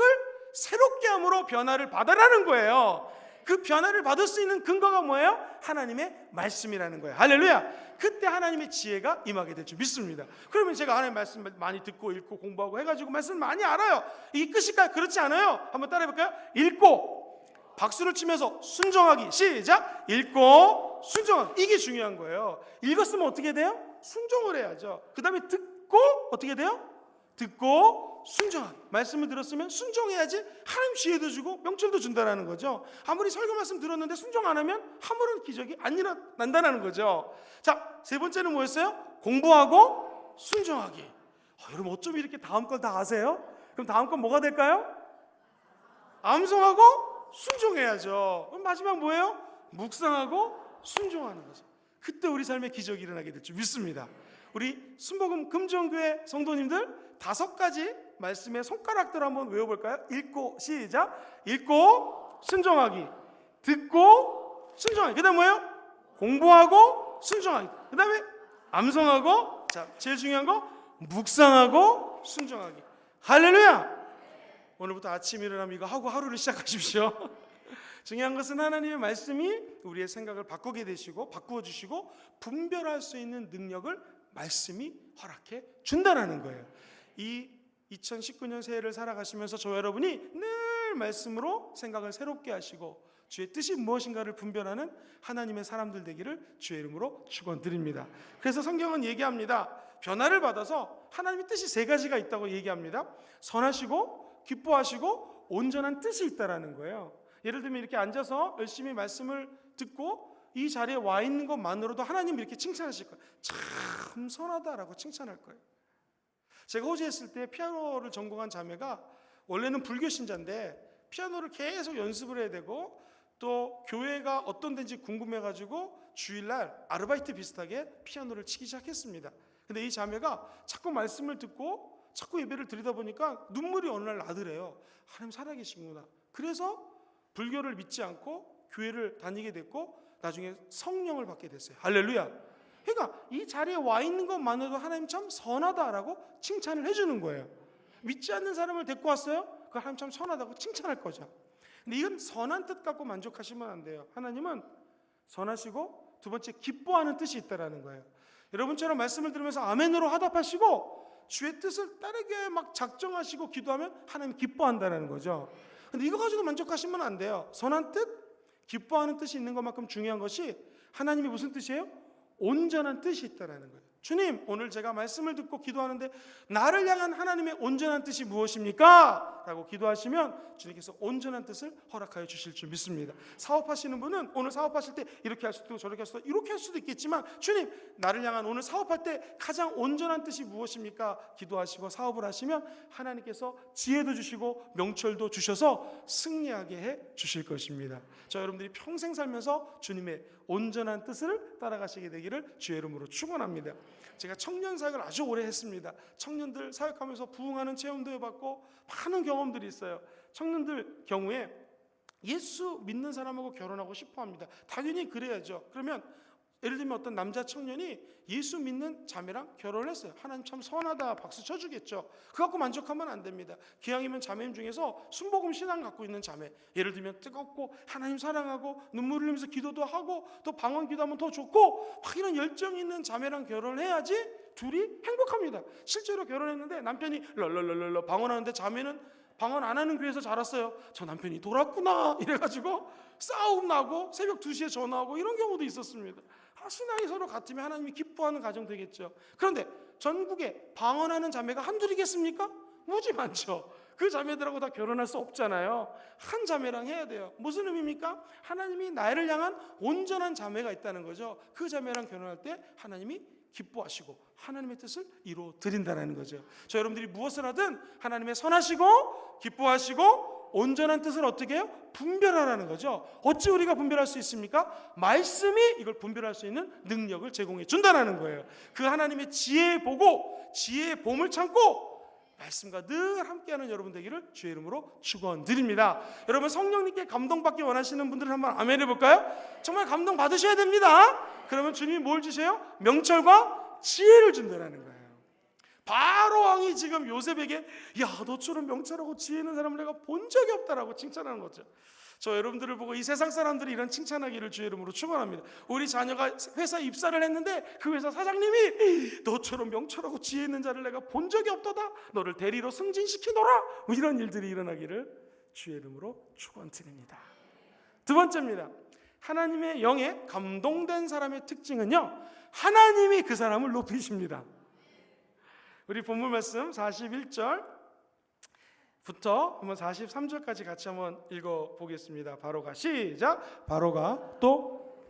새롭게 함으로 변화를 받으라는 거예요. 그 변화를 받을 수 있는 근거가 뭐예요? 하나님의 말씀이라는 거예요. 할렐루야. 그때 하나님의 지혜가 임하게 될 줄 믿습니다. 그러면 제가 하나님의 말씀 많이 듣고 읽고 공부하고 해가지고 말씀 많이 알아요. 이게 끝일까요? 그렇지 않아요. 한번 따라해볼까요? 읽고 박수를 치면서 순종하기. 시작. 읽고 순종하기. 이게 중요한 거예요. 읽었으면 어떻게 돼요? 순종을 해야죠. 그 다음에 듣고 어떻게 돼요? 듣고 순종하기. 말씀을 들었으면 순종해야지 하나님 지혜도 주고 명철도 준다는 거죠. 아무리 설교 말씀 들었는데 순종 안 하면 아무런 기적이 안 일어난다는 거죠. 자, 3번째는 뭐였어요? 공부하고 순종하기. 여러분 어쩜 이렇게 다음 걸 다 아세요? 그럼 다음 건 뭐가 될까요? 암송하고 순종해야죠. 그럼 마지막 뭐예요? 묵상하고 순종하는 거죠. 그때 우리 삶에 기적이 일어나게 될 줄 믿습니다. 우리 순복음 금정교회 성도님들 5가지 말씀의 손가락들 한번 외워볼까요? 읽고 시작. 읽고 순종하기, 듣고 순종하기. 그 다음 뭐예요? 공부하고 순종하기. 그 다음에 암송하고, 자, 제일 중요한 거 묵상하고 순종하기. 할렐루야. 오늘부터 아침 일어나면 이거 하고 하루를 시작하십시오. 중요한 것은 하나님의 말씀이 우리의 생각을 바꾸게 되시고 바꾸어 주시고 분별할 수 있는 능력을 말씀이 허락해 준다는 거예요. 이 2019년 새해를 살아가시면서 저 여러분이 늘 말씀으로 생각을 새롭게 하시고 주의 뜻이 무엇인가를 분별하는 하나님의 사람들 되기를 주의 이름으로 축원드립니다. 그래서 성경은 얘기합니다. 변화를 받아서 하나님의 뜻이 3가지가 있다고 얘기합니다. 선하시고 기뻐하시고 온전한 뜻이 있다라는 거예요. 예를 들면 이렇게 앉아서 열심히 말씀을 듣고 이 자리에 와 있는 것만으로도 하나님 이렇게 칭찬하실 거예요. 참 선하다라고 칭찬할 거예요. 제가 호주에 있을 때 피아노를 전공한 자매가 원래는 불교 신자인데 피아노를 계속 연습을 해야 되고 또 교회가 어떤 데인지 궁금해가지고 주일날 아르바이트 비슷하게 피아노를 치기 시작했습니다. 근데 이 자매가 자꾸 말씀을 듣고 자꾸 예배를 드리다 보니까 눈물이 어느 날 나더래요. 하나님 살아계시구나. 그래서 불교를 믿지 않고 교회를 다니게 됐고 나중에 성령을 받게 됐어요. 할렐루야. 그러니까 이 자리에 와 있는 것만으로도 하나님 참 선하다라고 칭찬을 해주는 거예요. 믿지 않는 사람을 데리고 왔어요. 그 하나님 참 선하다고 칭찬할 거죠. 근데 이건 선한 뜻 갖고 만족하시면 안 돼요. 하나님은 선하시고 2번째 기뻐하는 뜻이 있다라는 거예요. 여러분처럼 말씀을 들으면서 아멘으로 화답하시고 주의 뜻을 따르게 막 작정하시고 기도하면 하나님 기뻐한다는 거죠. 근데 이거 가지고 만족하시면 안 돼요. 선한 뜻, 기뻐하는 뜻이 있는 것만큼 중요한 것이 하나님이 무슨 뜻이에요? 온전한 뜻이 있다는 거예요. 주님, 오늘 제가 말씀을 듣고 기도하는데 나를 향한 하나님의 온전한 뜻이 무엇입니까? 라고 기도하시면 주님께서 온전한 뜻을 허락하여 주실 줄 믿습니다. 사업하시는 분은 오늘 사업하실 때 이렇게 할 수도 있고 저렇게 할 수도 있고 이렇게 할 수도 있겠지만 주님, 나를 향한 오늘 사업할 때 가장 온전한 뜻이 무엇입니까? 기도하시고 사업을 하시면 하나님께서 지혜도 주시고 명철도 주셔서 승리하게 해 주실 것입니다. 저 여러분들이 평생 살면서 주님의 온전한 뜻을 따라가시게 되기를 주의 이름으로 축원합니다. 제가 청년 사역을 아주 오래 했습니다. 청년들 사역하면서 부흥하는 체험도 해봤고 많은 경험들이 있어요. 청년들 경우에 예수 믿는 사람하고 결혼하고 싶어 합니다. 당연히 그래야죠. 그러면 예를 들면 어떤 남자 청년이 예수 믿는 자매랑 결혼을 했어요. 하나님 참 선하다 박수 쳐주겠죠. 그거 갖고 만족하면 안 됩니다. 기왕이면 자매님 중에서 순복음 신앙 갖고 있는 자매, 예를 들면 뜨겁고 하나님 사랑하고 눈물 흘리면서 기도도 하고 또 방언 기도하면 더 좋고 막 이런 열정 있는 자매랑 결혼을 해야지 둘이 행복합니다. 실제로 결혼했는데 남편이 럴럴럴럴 방언하는데 자매는 방언 안 하는 교회에서 자랐어요. 저 남편이 돌았구나 이래가지고 싸움 나고 새벽 2시에 전화하고 이런 경우도 있었습니다. 신앙이 서로 같으면 하나님이 기뻐하는 가정 되겠죠. 그런데 전국에 방언하는 자매가 한둘이겠습니까? 무지 많죠. 그 자매들하고 다 결혼할 수 없잖아요. 한 자매랑 해야 돼요. 무슨 의미입니까? 하나님이 나를 향한 온전한 자매가 있다는 거죠. 그 자매랑 결혼할 때 하나님이 기뻐하시고 하나님의 뜻을 이루어 드린다는 거죠. 저 여러분들이 무엇을 하든 하나님의 선하시고 기뻐하시고 온전한 뜻을 어떻게 해요? 분별하라는 거죠. 어찌 우리가 분별할 수 있습니까? 말씀이 이걸 분별할 수 있는 능력을 제공해 준다는 거예요. 그 하나님의 지혜 보고 지혜의 봄을 참고 말씀과 늘 함께하는 여러분 되기를 주의 이름으로 축원드립니다. 여러분 성령님께 감동받기 원하시는 분들은 한번 아멘 해볼까요? 정말 감동 받으셔야 됩니다. 그러면 주님이 뭘 주세요? 명철과 지혜를 준다는 거예요. 바로 왕이 지금 요셉에게 야 너처럼 명철하고 지혜 있는 사람을 내가 본 적이 없다라고 칭찬하는 거죠. 저 여러분들을 보고 이 세상 사람들이 이런 칭찬하기를 주의 이름으로 축원합니다. 우리 자녀가 회사 입사를 했는데 그 회사 사장님이 너처럼 명철하고 지혜 있는 자를 내가 본 적이 없도다. 너를 대리로 승진시키노라. 뭐 이런 일들이 일어나기를 주의 이름으로 축원드립니다. 두 번째입니다. 하나님의 영에 감동된 사람의 특징은요, 하나님이 그 사람을 높이십니다. 우리 본문 말씀 41절부터 한번 43절까지 같이 한번 읽어보겠습니다. 바로가 시작. 바로가 또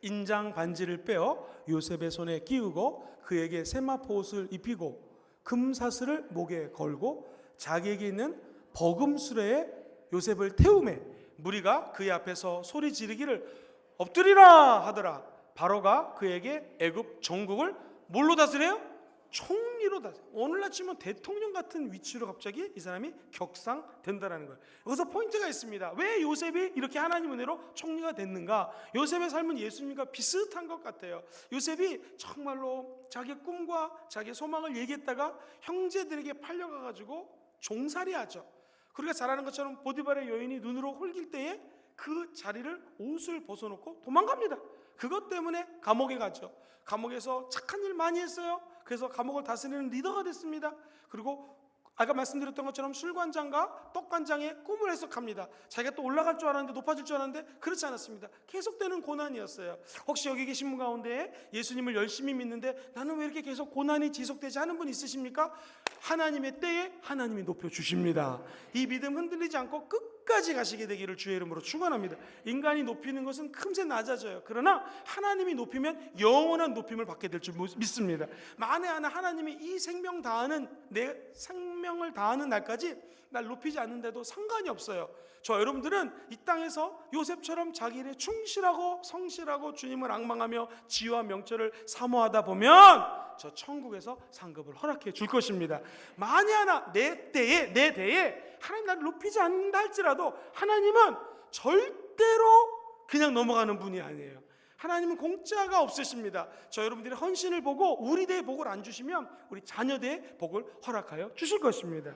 인장 반지를 빼어 요셉의 손에 끼우고 그에게 세마포 옷을 입히고 금사슬을 목에 걸고 자기에게 있는 버금 수레에 요셉을 태우매 무리가 그의 앞에서 소리 지르기를 엎드리라 하더라. 바로가 그에게 애굽 전국을 뭘로 다스려요? 총리로 다스려요. 오늘날 치면 대통령 같은 위치로 갑자기 이 사람이 격상된다는 거예요. 여기서 포인트가 있습니다. 왜 요셉이 이렇게 하나님 은혜로 총리가 됐는가? 요셉의 삶은 예수님과 비슷한 것 같아요. 요셉이 정말로 자기 꿈과 자기 소망을 얘기했다가 형제들에게 팔려가가지고 종살이하죠. 그러니까 잘 아는 것처럼 보디발의 여인이 눈으로 홀길 때에 그 자리를 옷을 벗어놓고 도망갑니다. 그것 때문에 감옥에 가죠. 감옥에서 착한 일 많이 했어요. 그래서 감옥을 다스리는 리더가 됐습니다. 그리고 아까 말씀드렸던 것처럼 술관장과 떡관장의 꿈을 해석합니다. 자기가 또 올라갈 줄 알았는데, 높아질 줄 알았는데 그렇지 않았습니다. 계속되는 고난이었어요. 혹시 여기 계신 분 가운데 예수님을 열심히 믿는데 나는 왜 이렇게 계속 고난이 지속되지 하는 분 있으십니까? 하나님의 때에 하나님이 높여주십니다. 이 믿음 흔들리지 않고 끝까지 가시게 되기를 주의 이름으로 축원합니다. 인간이 높이는 것은 금세 낮아져요. 그러나 하나님이 높이면 영원한 높임을 받게 될 줄 믿습니다. 만에 하나 하나님이 이 생명 다하는 내 생명을 다하는 날까지 날 높이지 않는데도 상관이 없어요. 저 여러분들은 이 땅에서 요셉처럼 자기 일에 충실하고 성실하고 주님을 앙망하며 지혜와 명철을 사모하다 보면 저 천국에서 상급을 허락해 줄 것입니다. 만에 하나 내 대에 하나님 나를 높이지 않는다 할지라도 하나님은 절대로 그냥 넘어가는 분이 아니에요. 하나님은 공짜가 없으십니다. 저 여러분들의 헌신을 보고 우리 대의 복을 안 주시면 우리 자녀 대의 복을 허락하여 주실 것입니다.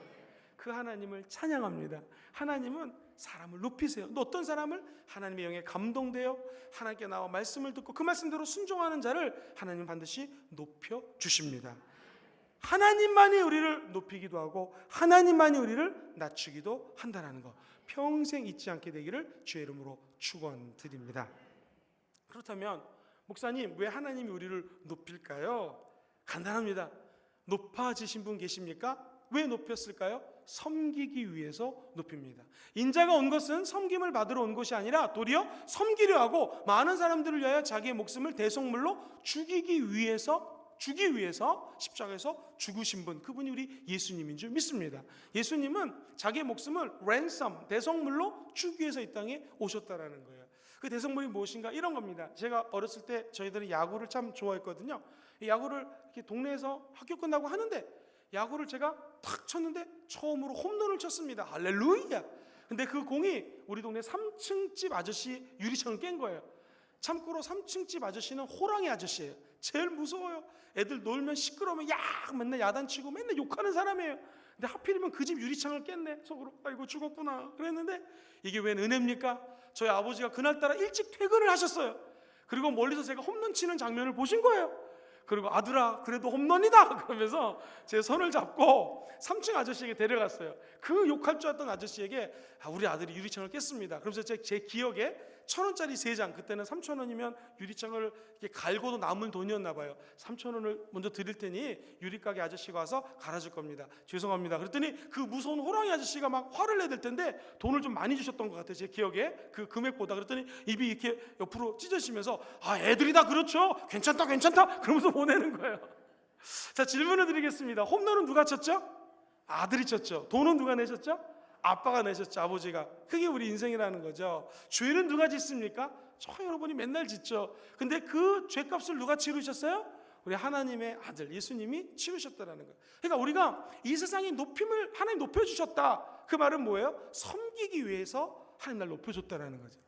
그 하나님을 찬양합니다. 하나님은 사람을 높이세요. 또 어떤 사람을? 하나님의 영에 감동되어 하나님께 나와 말씀을 듣고 그 말씀대로 순종하는 자를 하나님 반드시 높여 주십니다. 하나님만이 우리를 높이기도 하고 하나님만이 우리를 낮추기도 한다는 것 평생 잊지 않게 되기를 주의 이름으로 축원드립니다. 그렇다면 목사님 왜 하나님이 우리를 높일까요? 간단합니다. 높아지신 분 계십니까? 왜 높였을까요? 섬기기 위해서 높입니다. 인자가 온 것은 섬김을 받으러 온 것이 아니라 도리어 섬기려 하고 많은 사람들을 위하여 자기의 목숨을 대속물로 죽이기 위해서 주기 위해서 십자가에서 죽으신 분, 그분이 우리 예수님인 줄 믿습니다. 예수님은 자기의 목숨을 랜섬, 대성물로 주기 위해서 이 땅에 오셨다라는 거예요. 그 대성물이 무엇인가? 이런 겁니다. 제가 어렸을 때 저희들은 야구를 참 좋아했거든요. 야구를 이렇게 동네에서 학교 끝나고 하는데 야구를 제가 탁 쳤는데 처음으로 홈런을 쳤습니다. 할렐루야. 근데 그 공이 우리 동네 3층 집 아저씨 유리창을 깬 거예요. 참고로 3층 집 아저씨는 호랑이 아저씨예요. 제일 무서워요. 애들 놀면 시끄러우면 맨날 야단치고 맨날 욕하는 사람이에요. 근데 하필이면 그 집 유리창을 깼네. 속으로 아이고 죽었구나 그랬는데, 이게 웬 은혜입니까? 저희 아버지가 그날따라 일찍 퇴근을 하셨어요. 그리고 멀리서 제가 홈런 치는 장면을 보신 거예요. 그리고 아들아 그래도 홈런이다 그러면서 제 손을 잡고 3층 아저씨에게 데려갔어요. 그 욕할 줄 알았던 아저씨에게 우리 아들이 유리창을 깼습니다. 그러면서 제 기억에 1,000원짜리 3장, 그때는 3,000원이면 유리창을 이렇게 갈고도 남은 돈이었나 봐요. 3,000원을 먼저 드릴 테니 유리가게 아저씨가 와서 갈아줄 겁니다. 죄송합니다. 그랬더니 그 무서운 호랑이 아저씨가 막 화를 내야 될 텐데 돈을 좀 많이 주셨던 것 같아요. 제 기억에 그 금액보다. 그랬더니 입이 이렇게 옆으로 찢어지면서 애들이 다 그렇죠. 괜찮다 그러면서 보내는 거예요. 자, 질문을 드리겠습니다. 홈런은 누가 쳤죠? 아들이 쳤죠. 돈은 누가 내셨죠? 아빠가 내셨죠. 아버지가. 그게 우리 인생이라는 거죠. 죄는 누가 짓습니까? 저 여러분이 맨날 짓죠. 근데 그 죄값을 누가 치르셨어요? 우리 하나님의 아들 예수님이 치르셨다라는 거예요. 그러니까 우리가 이 세상의 높임을 하나님 높여주셨다. 그 말은 뭐예요? 섬기기 위해서 하나님 날 높여줬다라는 거죠.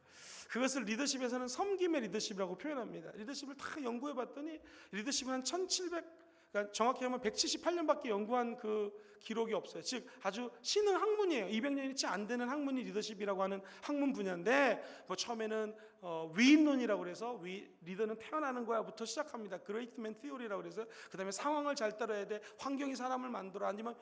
그것을 리더십에서는 섬김의 리더십이라고 표현합니다. 리더십을 다 연구해 봤더니 리더십은 한 1700, 그러니까 정확히 하면 178년밖에 연구한 그 기록이 없어요. 즉 아주 신흥 학문이에요. 200년이 채 안 되는 학문이 리더십이라고 하는 학문 분야인데, 처음에는 위인론이라고 그래서 리더는 태어나는 거야부터 시작합니다. 그레이트맨 티오리라고 그래서 그 다음에 상황을 잘 따라야 돼. 환경이 사람을 만들어. 아니면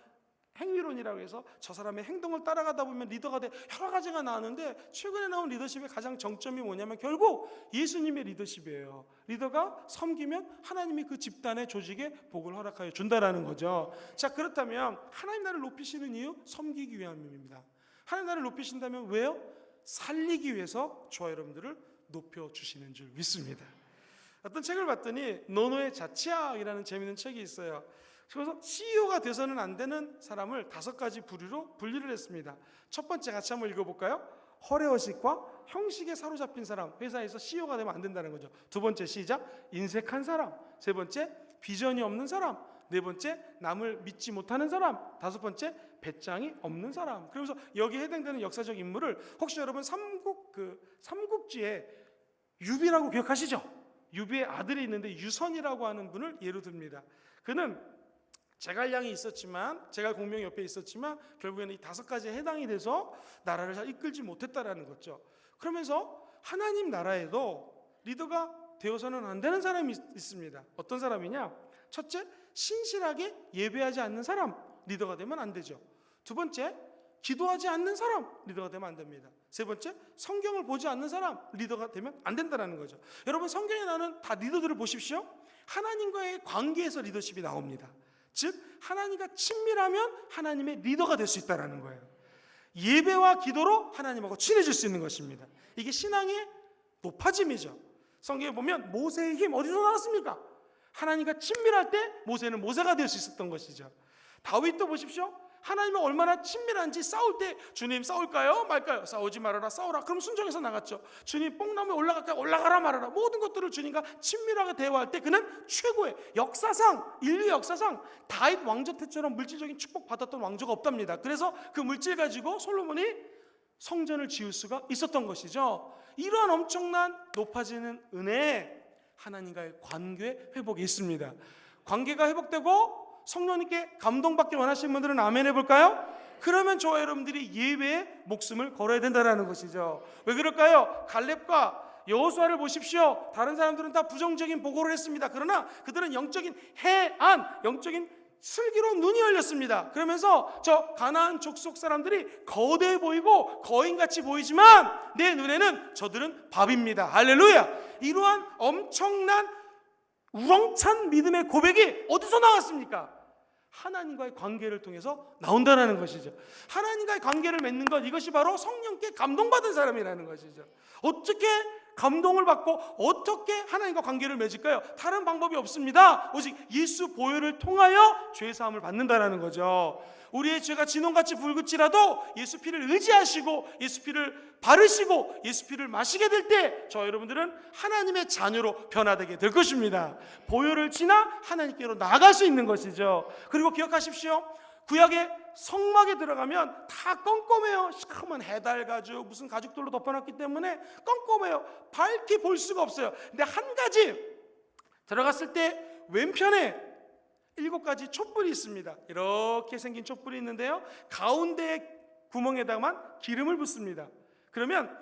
행위론이라고 해서 저 사람의 행동을 따라가다 보면 리더가 돼. 여러 가지가 나오는데 최근에 나온 리더십의 가장 정점이 뭐냐면 결국 예수님의 리더십이에요. 리더가 섬기면 하나님이 그 집단의 조직에 복을 허락하여 준다라는 거죠. 자, 그렇다면 하나님 나를 높이시는 이유 섬기기 위함입니다. 하나님 나를 높이신다면 왜요? 살리기 위해서 저와 여러분들을 높여주시는 줄 믿습니다. 어떤 책을 봤더니 노노의 자치학이라는 재미있는 책이 있어요. 그래서 CEO가 돼서는 안 되는 사람을 5가지 부류로 분리를 했습니다. 첫 번째 같이 한번 읽어볼까요? 허례허식과 형식에 사로잡힌 사람, 회사에서 CEO가 되면 안 된다는 거죠. 두 번째 시작, 인색한 사람. 세 번째, 비전이 없는 사람. 네 번째, 남을 믿지 못하는 사람. 다섯 번째, 배짱이 없는 사람. 그러면서 여기에 해당되는 역사적 인물을 혹시 여러분 삼국지에 유비라고 기억하시죠? 유비의 아들이 있는데 유선이라고 하는 분을 예로 듭니다. 그는 제갈량이 있었지만, 제갈 공명이 옆에 있었지만 결국에는 이 5가지에 해당이 돼서 나라를 잘 이끌지 못했다라는 거죠. 그러면서 하나님 나라에도 리더가 되어서는 안 되는 사람이 있습니다. 어떤 사람이냐? 첫째, 신실하게 예배하지 않는 사람, 리더가 되면 안 되죠. 두 번째, 기도하지 않는 사람, 리더가 되면 안 됩니다. 세 번째, 성경을 보지 않는 사람, 리더가 되면 안 된다는 거죠. 여러분, 성경에 나오는 다 리더들을 보십시오. 하나님과의 관계에서 리더십이 나옵니다. 즉 하나님과 친밀하면 하나님의 리더가 될 수 있다는 거예요. 예배와 기도로 하나님하고 친해질 수 있는 것입니다. 이게 신앙의 높아짐이죠. 성경에 보면 모세의 힘 어디서 나왔습니까? 하나님과 친밀할 때 모세는 모세가 될 수 있었던 것이죠. 다윗도 보십시오. 하나님과 얼마나 친밀한지 싸울 때 주님 싸울까요? 말까요? 싸우지 말아라, 싸우라. 그럼 순종해서 나갔죠. 주님 뽕나무에 올라갈까요? 올라가라 말아라. 모든 것들을 주님과 친밀하게 대화할 때 그는 최고의 역사상, 인류 역사상 다윗 왕조 때처럼 물질적인 축복 받았던 왕조가 없답니다. 그래서 그 물질 가지고 솔로몬이 성전을 지을 수가 있었던 것이죠. 이러한 엄청난 높아지는 은혜에 하나님과의 관계 회복이 있습니다. 관계가 회복되고 성령님께 감동받기 원하시는 분들은 아멘 해볼까요? 그러면 저와 여러분들이 예배에 목숨을 걸어야 된다는 것이죠. 왜 그럴까요? 갈렙과 여호수아를 보십시오. 다른 사람들은 다 부정적인 보고를 했습니다. 그러나 그들은 영적인 해안, 영적인 슬기로운 눈이 열렸습니다. 그러면서 저 가나안 족속 사람들이 거대해 보이고 거인같이 보이지만 내 눈에는 저들은 밥입니다. 할렐루야. 이러한 엄청난 우렁찬 믿음의 고백이 어디서 나왔습니까? 하나님과의 관계를 통해서 나온다는 것이죠. 하나님과의 관계를 맺는 것, 이것이 바로 성령께 감동받은 사람이라는 것이죠. 어떻게 감동을 받고 어떻게 하나님과 관계를 맺을까요? 다른 방법이 없습니다. 오직 예수 보혈을 통하여 죄사함을 받는다라는 거죠. 우리의 죄가 진홍같이 붉을지라도 예수 피를 의지하시고 예수 피를 바르시고 예수 피를 마시게 될 때 저 여러분들은 하나님의 자녀로 변화되게 될 것입니다. 보혈을 지나 하나님께로 나아갈 수 있는 것이죠. 그리고 기억하십시오. 구약의 성막에 들어가면 다 껌껌해요. 시커먼 해달 가죽 무슨 가죽들로 덮어놨기 때문에 껌껌해요. 밝게 볼 수가 없어요. 근데 한 가지 들어갔을 때 왼편에 7가지 촛불이 있습니다. 이렇게 생긴 촛불이 있는데요, 가운데 구멍에다만 기름을 붓습니다. 그러면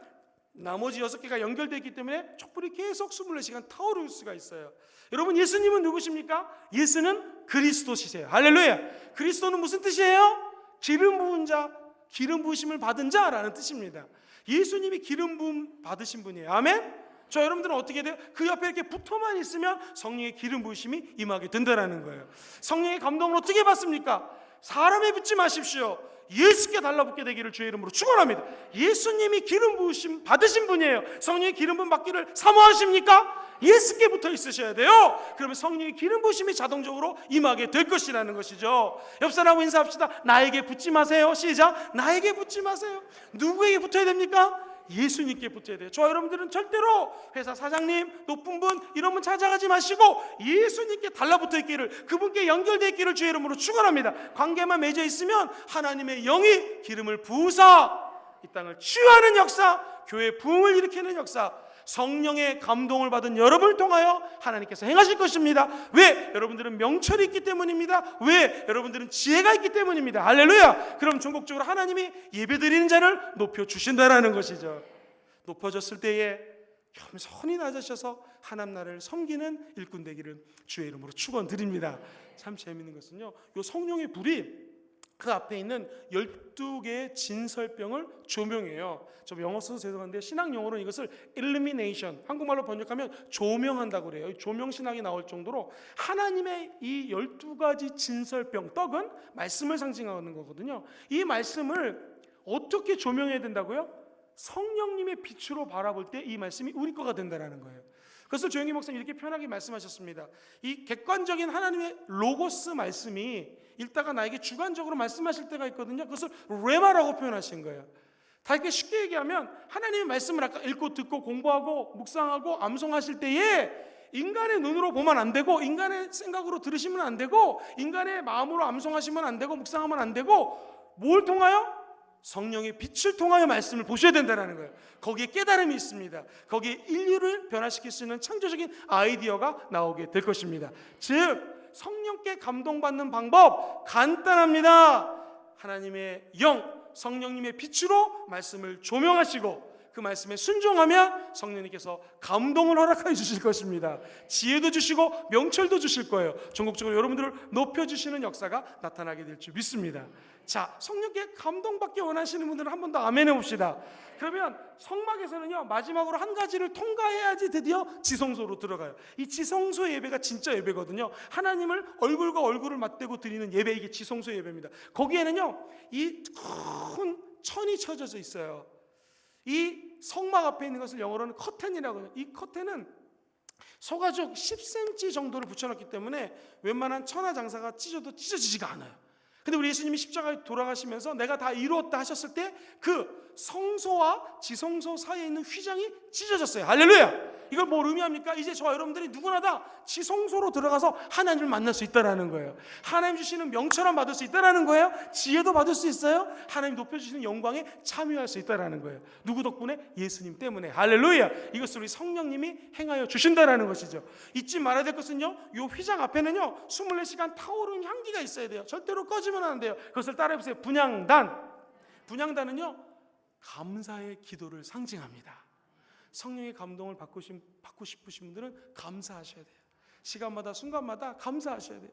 나머지 6개가 연결되어 있기 때문에 촛불이 계속 24시간 타오를 수가 있어요. 여러분, 예수님은 누구십니까? 예수는 그리스도시세요. 할렐루야. 그리스도는 무슨 뜻이에요? 기름 부은 자, 기름 부으심을 받은 자라는 뜻입니다. 예수님이 기름 부음 받으신 분이에요. 아멘. 저 여러분들은 어떻게 돼요? 그 옆에 이렇게 붙어만 있으면 성령의 기름 부으심이 임하게 된다는 거예요. 성령의 감동을 어떻게 받습니까? 사람에 붙지 마십시오. 예수께 달라붙게 되기를 주의 이름으로 축원합니다. 예수님이 기름 부으심 받으신 분이에요. 성령의 기름 부음 받기를 사모하십니까? 예수께 붙어 있으셔야 돼요. 그러면 성령의 기름 부으심이 자동적으로 임하게 될 것이라는 것이죠. 옆 사람하고 인사합시다. 나에게 붙지 마세요. 시작. 나에게 붙지 마세요. 누구에게 붙어야 됩니까? 예수님께 붙어야 돼요. 저 여러분들은 절대로 회사 사장님, 높은 분 이런 분 찾아가지 마시고 예수님께 달라붙어 있기를, 그분께 연결되어 있기를 주의 이름으로 축원합니다. 관계만 맺어 있으면 하나님의 영이 기름을 부으사 이 땅을 치유하는 역사, 교회 부흥을 일으키는 역사, 성령의 감동을 받은 여러분을 통하여 하나님께서 행하실 것입니다. 왜? 여러분들은 명철이 있기 때문입니다. 왜? 여러분들은 지혜가 있기 때문입니다. 할렐루야. 그럼 전국적으로 하나님이 예배드리는 자를 높여주신다라는 것이죠. 높아졌을 때에 겸손히 낮으셔서 하나님 나라를 섬기는 일꾼 되기를 주의 이름으로 축원드립니다. 참 재미있는 것은요, 이 성령의 불이 그 앞에 있는 12개의 진설병을 조명해요. 저 영어 써서 죄송한데 신학 용어로는 이것을 illumination, 한국말로 번역하면 조명한다고 그래요. 조명신학이 나올 정도로 하나님의 이 12가지 진설병, 떡은 말씀을 상징하는 거거든요. 이 말씀을 어떻게 조명해야 된다고요? 성령님의 빛으로 바라볼 때 이 말씀이 우리 거가 된다는 거예요. 그것을 조영기 목사님 이렇게 편하게 말씀하셨습니다. 이 객관적인 하나님의 로고스 말씀이 읽다가 나에게 주관적으로 말씀하실 때가 있거든요. 그것을 레마라고 표현하신 거예요. 다 이렇게 쉽게 얘기하면 하나님의 말씀을 아까 읽고 듣고 공부하고 묵상하고 암송하실 때에 인간의 눈으로 보면 안 되고, 인간의 생각으로 들으시면 안 되고, 인간의 마음으로 암송하시면 안 되고, 묵상하면 안 되고, 뭘 통하여? 성령의 빛을 통하여 말씀을 보셔야 된다는 거예요. 거기에 깨달음이 있습니다. 거기에 인류를 변화시킬 수 있는 창조적인 아이디어가 나오게 될 것입니다. 즉 성령께 감동받는 방법 간단합니다. 하나님의 영, 성령님의 빛으로 말씀을 조명하시고 그 말씀에 순종하면 성령님께서 감동을 허락하여 주실 것입니다. 지혜도 주시고 명철도 주실 거예요. 전국적으로 여러분들을 높여주시는 역사가 나타나게 될 줄 믿습니다. 자, 성령께 감동받기 원하시는 분들은 한 번 더 아멘 해봅시다. 그러면 성막에서는요, 마지막으로 한 가지를 통과해야지 드디어 지성소로 들어가요. 이 지성소 예배가 진짜 예배거든요. 하나님을 얼굴과 얼굴을 맞대고 드리는 예배, 이게 지성소 예배입니다. 거기에는요, 이 큰 천이 쳐져져 있어요. 이 성막 앞에 있는 것을 영어로는 커튼이라고 해요. 이 커튼은 소가죽 10cm 정도를 붙여놨기 때문에 웬만한 천하장사가 찢어도 찢어지지가 않아요. 근데 우리 예수님이 십자가에 돌아가시면서 내가 다 이루었다 하셨을 때 그 성소와 지성소 사이에 있는 휘장이 찢어졌어요. 할렐루야. 이걸 뭘 의미합니까? 이제 저와 여러분들이 누구나 다 지성소로 들어가서 하나님을 만날 수 있다는 거예요. 하나님 주시는 명철함 받을 수 있다는 거예요. 지혜도 받을 수 있어요. 하나님 높여주시는 영광에 참여할 수 있다는 거예요. 누구 덕분에? 예수님 때문에. 할렐루야. 이것을 우리 성령님이 행하여 주신다는 것이죠. 잊지 말아야 될 것은요, 이 휘장 앞에는요 24시간 타오르는 향기가 있어야 돼요. 절대로 꺼지면 안 돼요. 그것을 따라해보세요. 분향단. 분향단은요 감사의 기도를 상징합니다. 성령의 감동을 받고 싶으신 분들은 감사하셔야 돼요. 시간마다 순간마다 감사하셔야 돼요.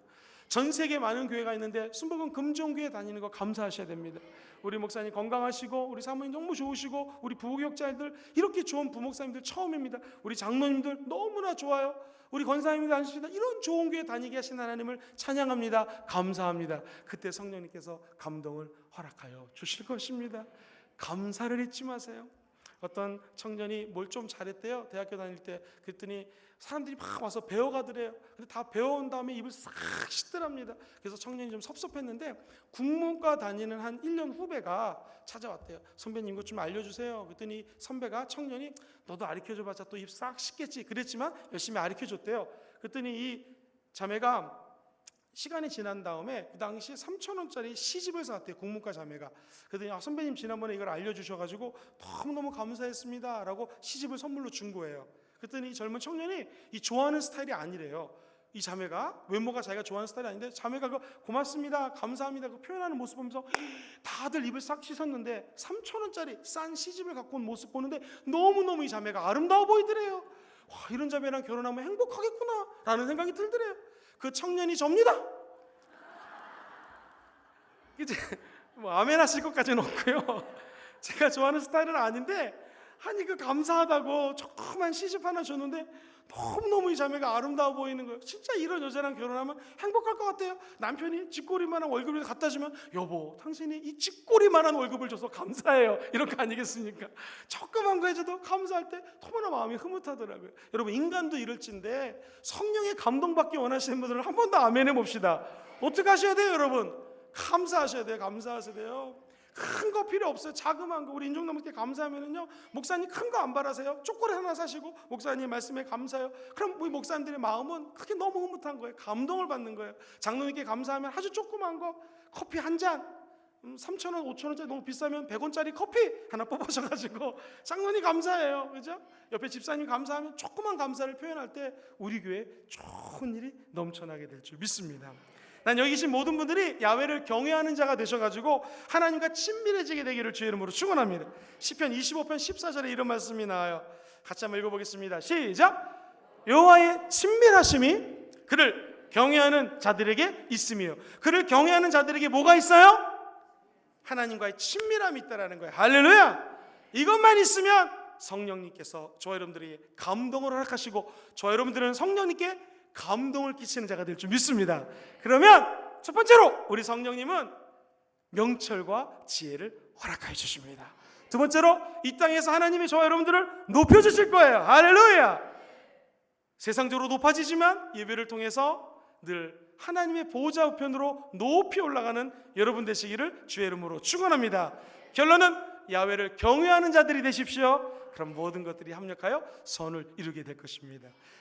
전 세계 많은 교회가 있는데 순복음 금종교회 다니는 거 감사하셔야 됩니다. 우리 목사님 건강하시고, 우리 사모님 너무 좋으시고, 우리 부교육자들 이렇게 좋은 부목사님들 처음입니다. 우리 장로님들 너무나 좋아요. 우리 권사님들 하십니다. 이런 좋은 교회 다니게 하신 하나님을 찬양합니다. 감사합니다. 그때 성령님께서 감동을 허락하여 주실 것입니다. 감사를 잊지 마세요. 어떤 청년이 뭘 좀 잘했대요. 대학교 다닐 때. 그랬더니 사람들이 막 와서 배워가더래요. 근데 다 배워온 다음에 입을 싹 씻더랍니다. 그래서 청년이 좀 섭섭했는데 국문과 다니는 한 1년 후배가 찾아왔대요. 선배님 이거 좀 알려주세요. 그랬더니 선배가 청년이 너도 가르쳐줘봤자 또 입 싹 씻겠지 그랬지만 열심히 가르쳐줬대요. 그랬더니 이 자매가 시간이 지난 다음에 그 당시 3,000원짜리 시집을 사왔대요. 국문과 자매가. 그랬더니 선배님 지난번에 이걸 알려주셔가지고 너무너무 감사했습니다 라고 시집을 선물로 준 거예요. 그랬더니 이 젊은 청년이 이 좋아하는 스타일이 아니래요. 이 자매가 외모가 자기가 좋아하는 스타일이 아닌데 자매가 그 고맙습니다 감사합니다 그 표현하는 모습 보면서 다들 입을 싹 씻었는데 3,000원짜리 싼 시집을 갖고 온 모습 보는데 너무너무 이 자매가 아름다워 보이더래요. 와, 이런 자매랑 결혼하면 행복하겠구나 라는 생각이 들더래요. 그 청년이 접니다. 이제 뭐 아멘 하실 것까지는 없고요. 제가 좋아하는 스타일은 아닌데 아니 그 감사하다고 조그만 시집 하나 줬는데 너무너무 이 자매가 아름다워 보이는 거예요. 진짜 이런 여자랑 결혼하면 행복할 것 같아요. 남편이 쥐꼬리만한 월급을 갖다 주면 여보 당신이 이 쥐꼬리만한 월급을 줘서 감사해요 이런 거 아니겠습니까? 조그만 거 해줘도 감사할 때 너무나 마음이 흐뭇하더라고요. 여러분 인간도 이럴진데 성령의 감동받기 원하시는 분들은 한 번 더 아멘 해봅시다. 어떻게 하셔야 돼요 여러분? 감사하셔야 돼요. 감사하셔야 돼요. 큰 거 필요 없어요. 자그마한 거. 우리 인종남북께 감사하면은요 목사님 큰 거 안 바라세요. 초콜릿 하나 사시고 목사님 말씀에 감사해요. 그럼 우리 목사님들의 마음은 그렇게 너무 흐뭇한 거예요. 감동을 받는 거예요. 장로님께 감사하면 아주 조그만 거 커피 한 잔 3,000원 5,000원짜리 너무 비싸면 100원짜리 커피 하나 뽑아셔가지고 장로님 감사해요. 그죠? 옆에 집사님 감사하면 조그만 감사를 표현할 때 우리 교회에 좋은 일이 넘쳐나게 될 줄 믿습니다. 난 여기 계신 모든 분들이 야훼를 경외하는 자가 되셔가지고 하나님과 친밀해지게 되기를 주의 이름으로 축원합니다. 시편 25편 14절에 이런 말씀이 나와요. 같이 한번 읽어보겠습니다. 시작. 여호와의 친밀하심이 그를 경외하는 자들에게 있으며 그를 경외하는 자들에게 뭐가 있어요? 하나님과의 친밀함이 있다라는 거예요. 할렐루야. 이것만 있으면 성령님께서 저와 여러분들에게 감동을 허락하시고 저와 여러분들은 성령님께 감동을 끼치는 자가 될 줄 믿습니다. 그러면 첫 번째로 우리 성령님은 명철과 지혜를 허락하여 주십니다. 두 번째로 이 땅에서 하나님이 저와 여러분들을 높여주실 거예요. 할렐루야. 세상적으로 높아지지만 예배를 통해서 늘 하나님의 보호자 우편으로 높이 올라가는 여러분 되시기를 주의 이름으로 축원합니다. 결론은 야훼를 경외하는 자들이 되십시오. 그럼 모든 것들이 합력하여 선을 이루게 될 것입니다.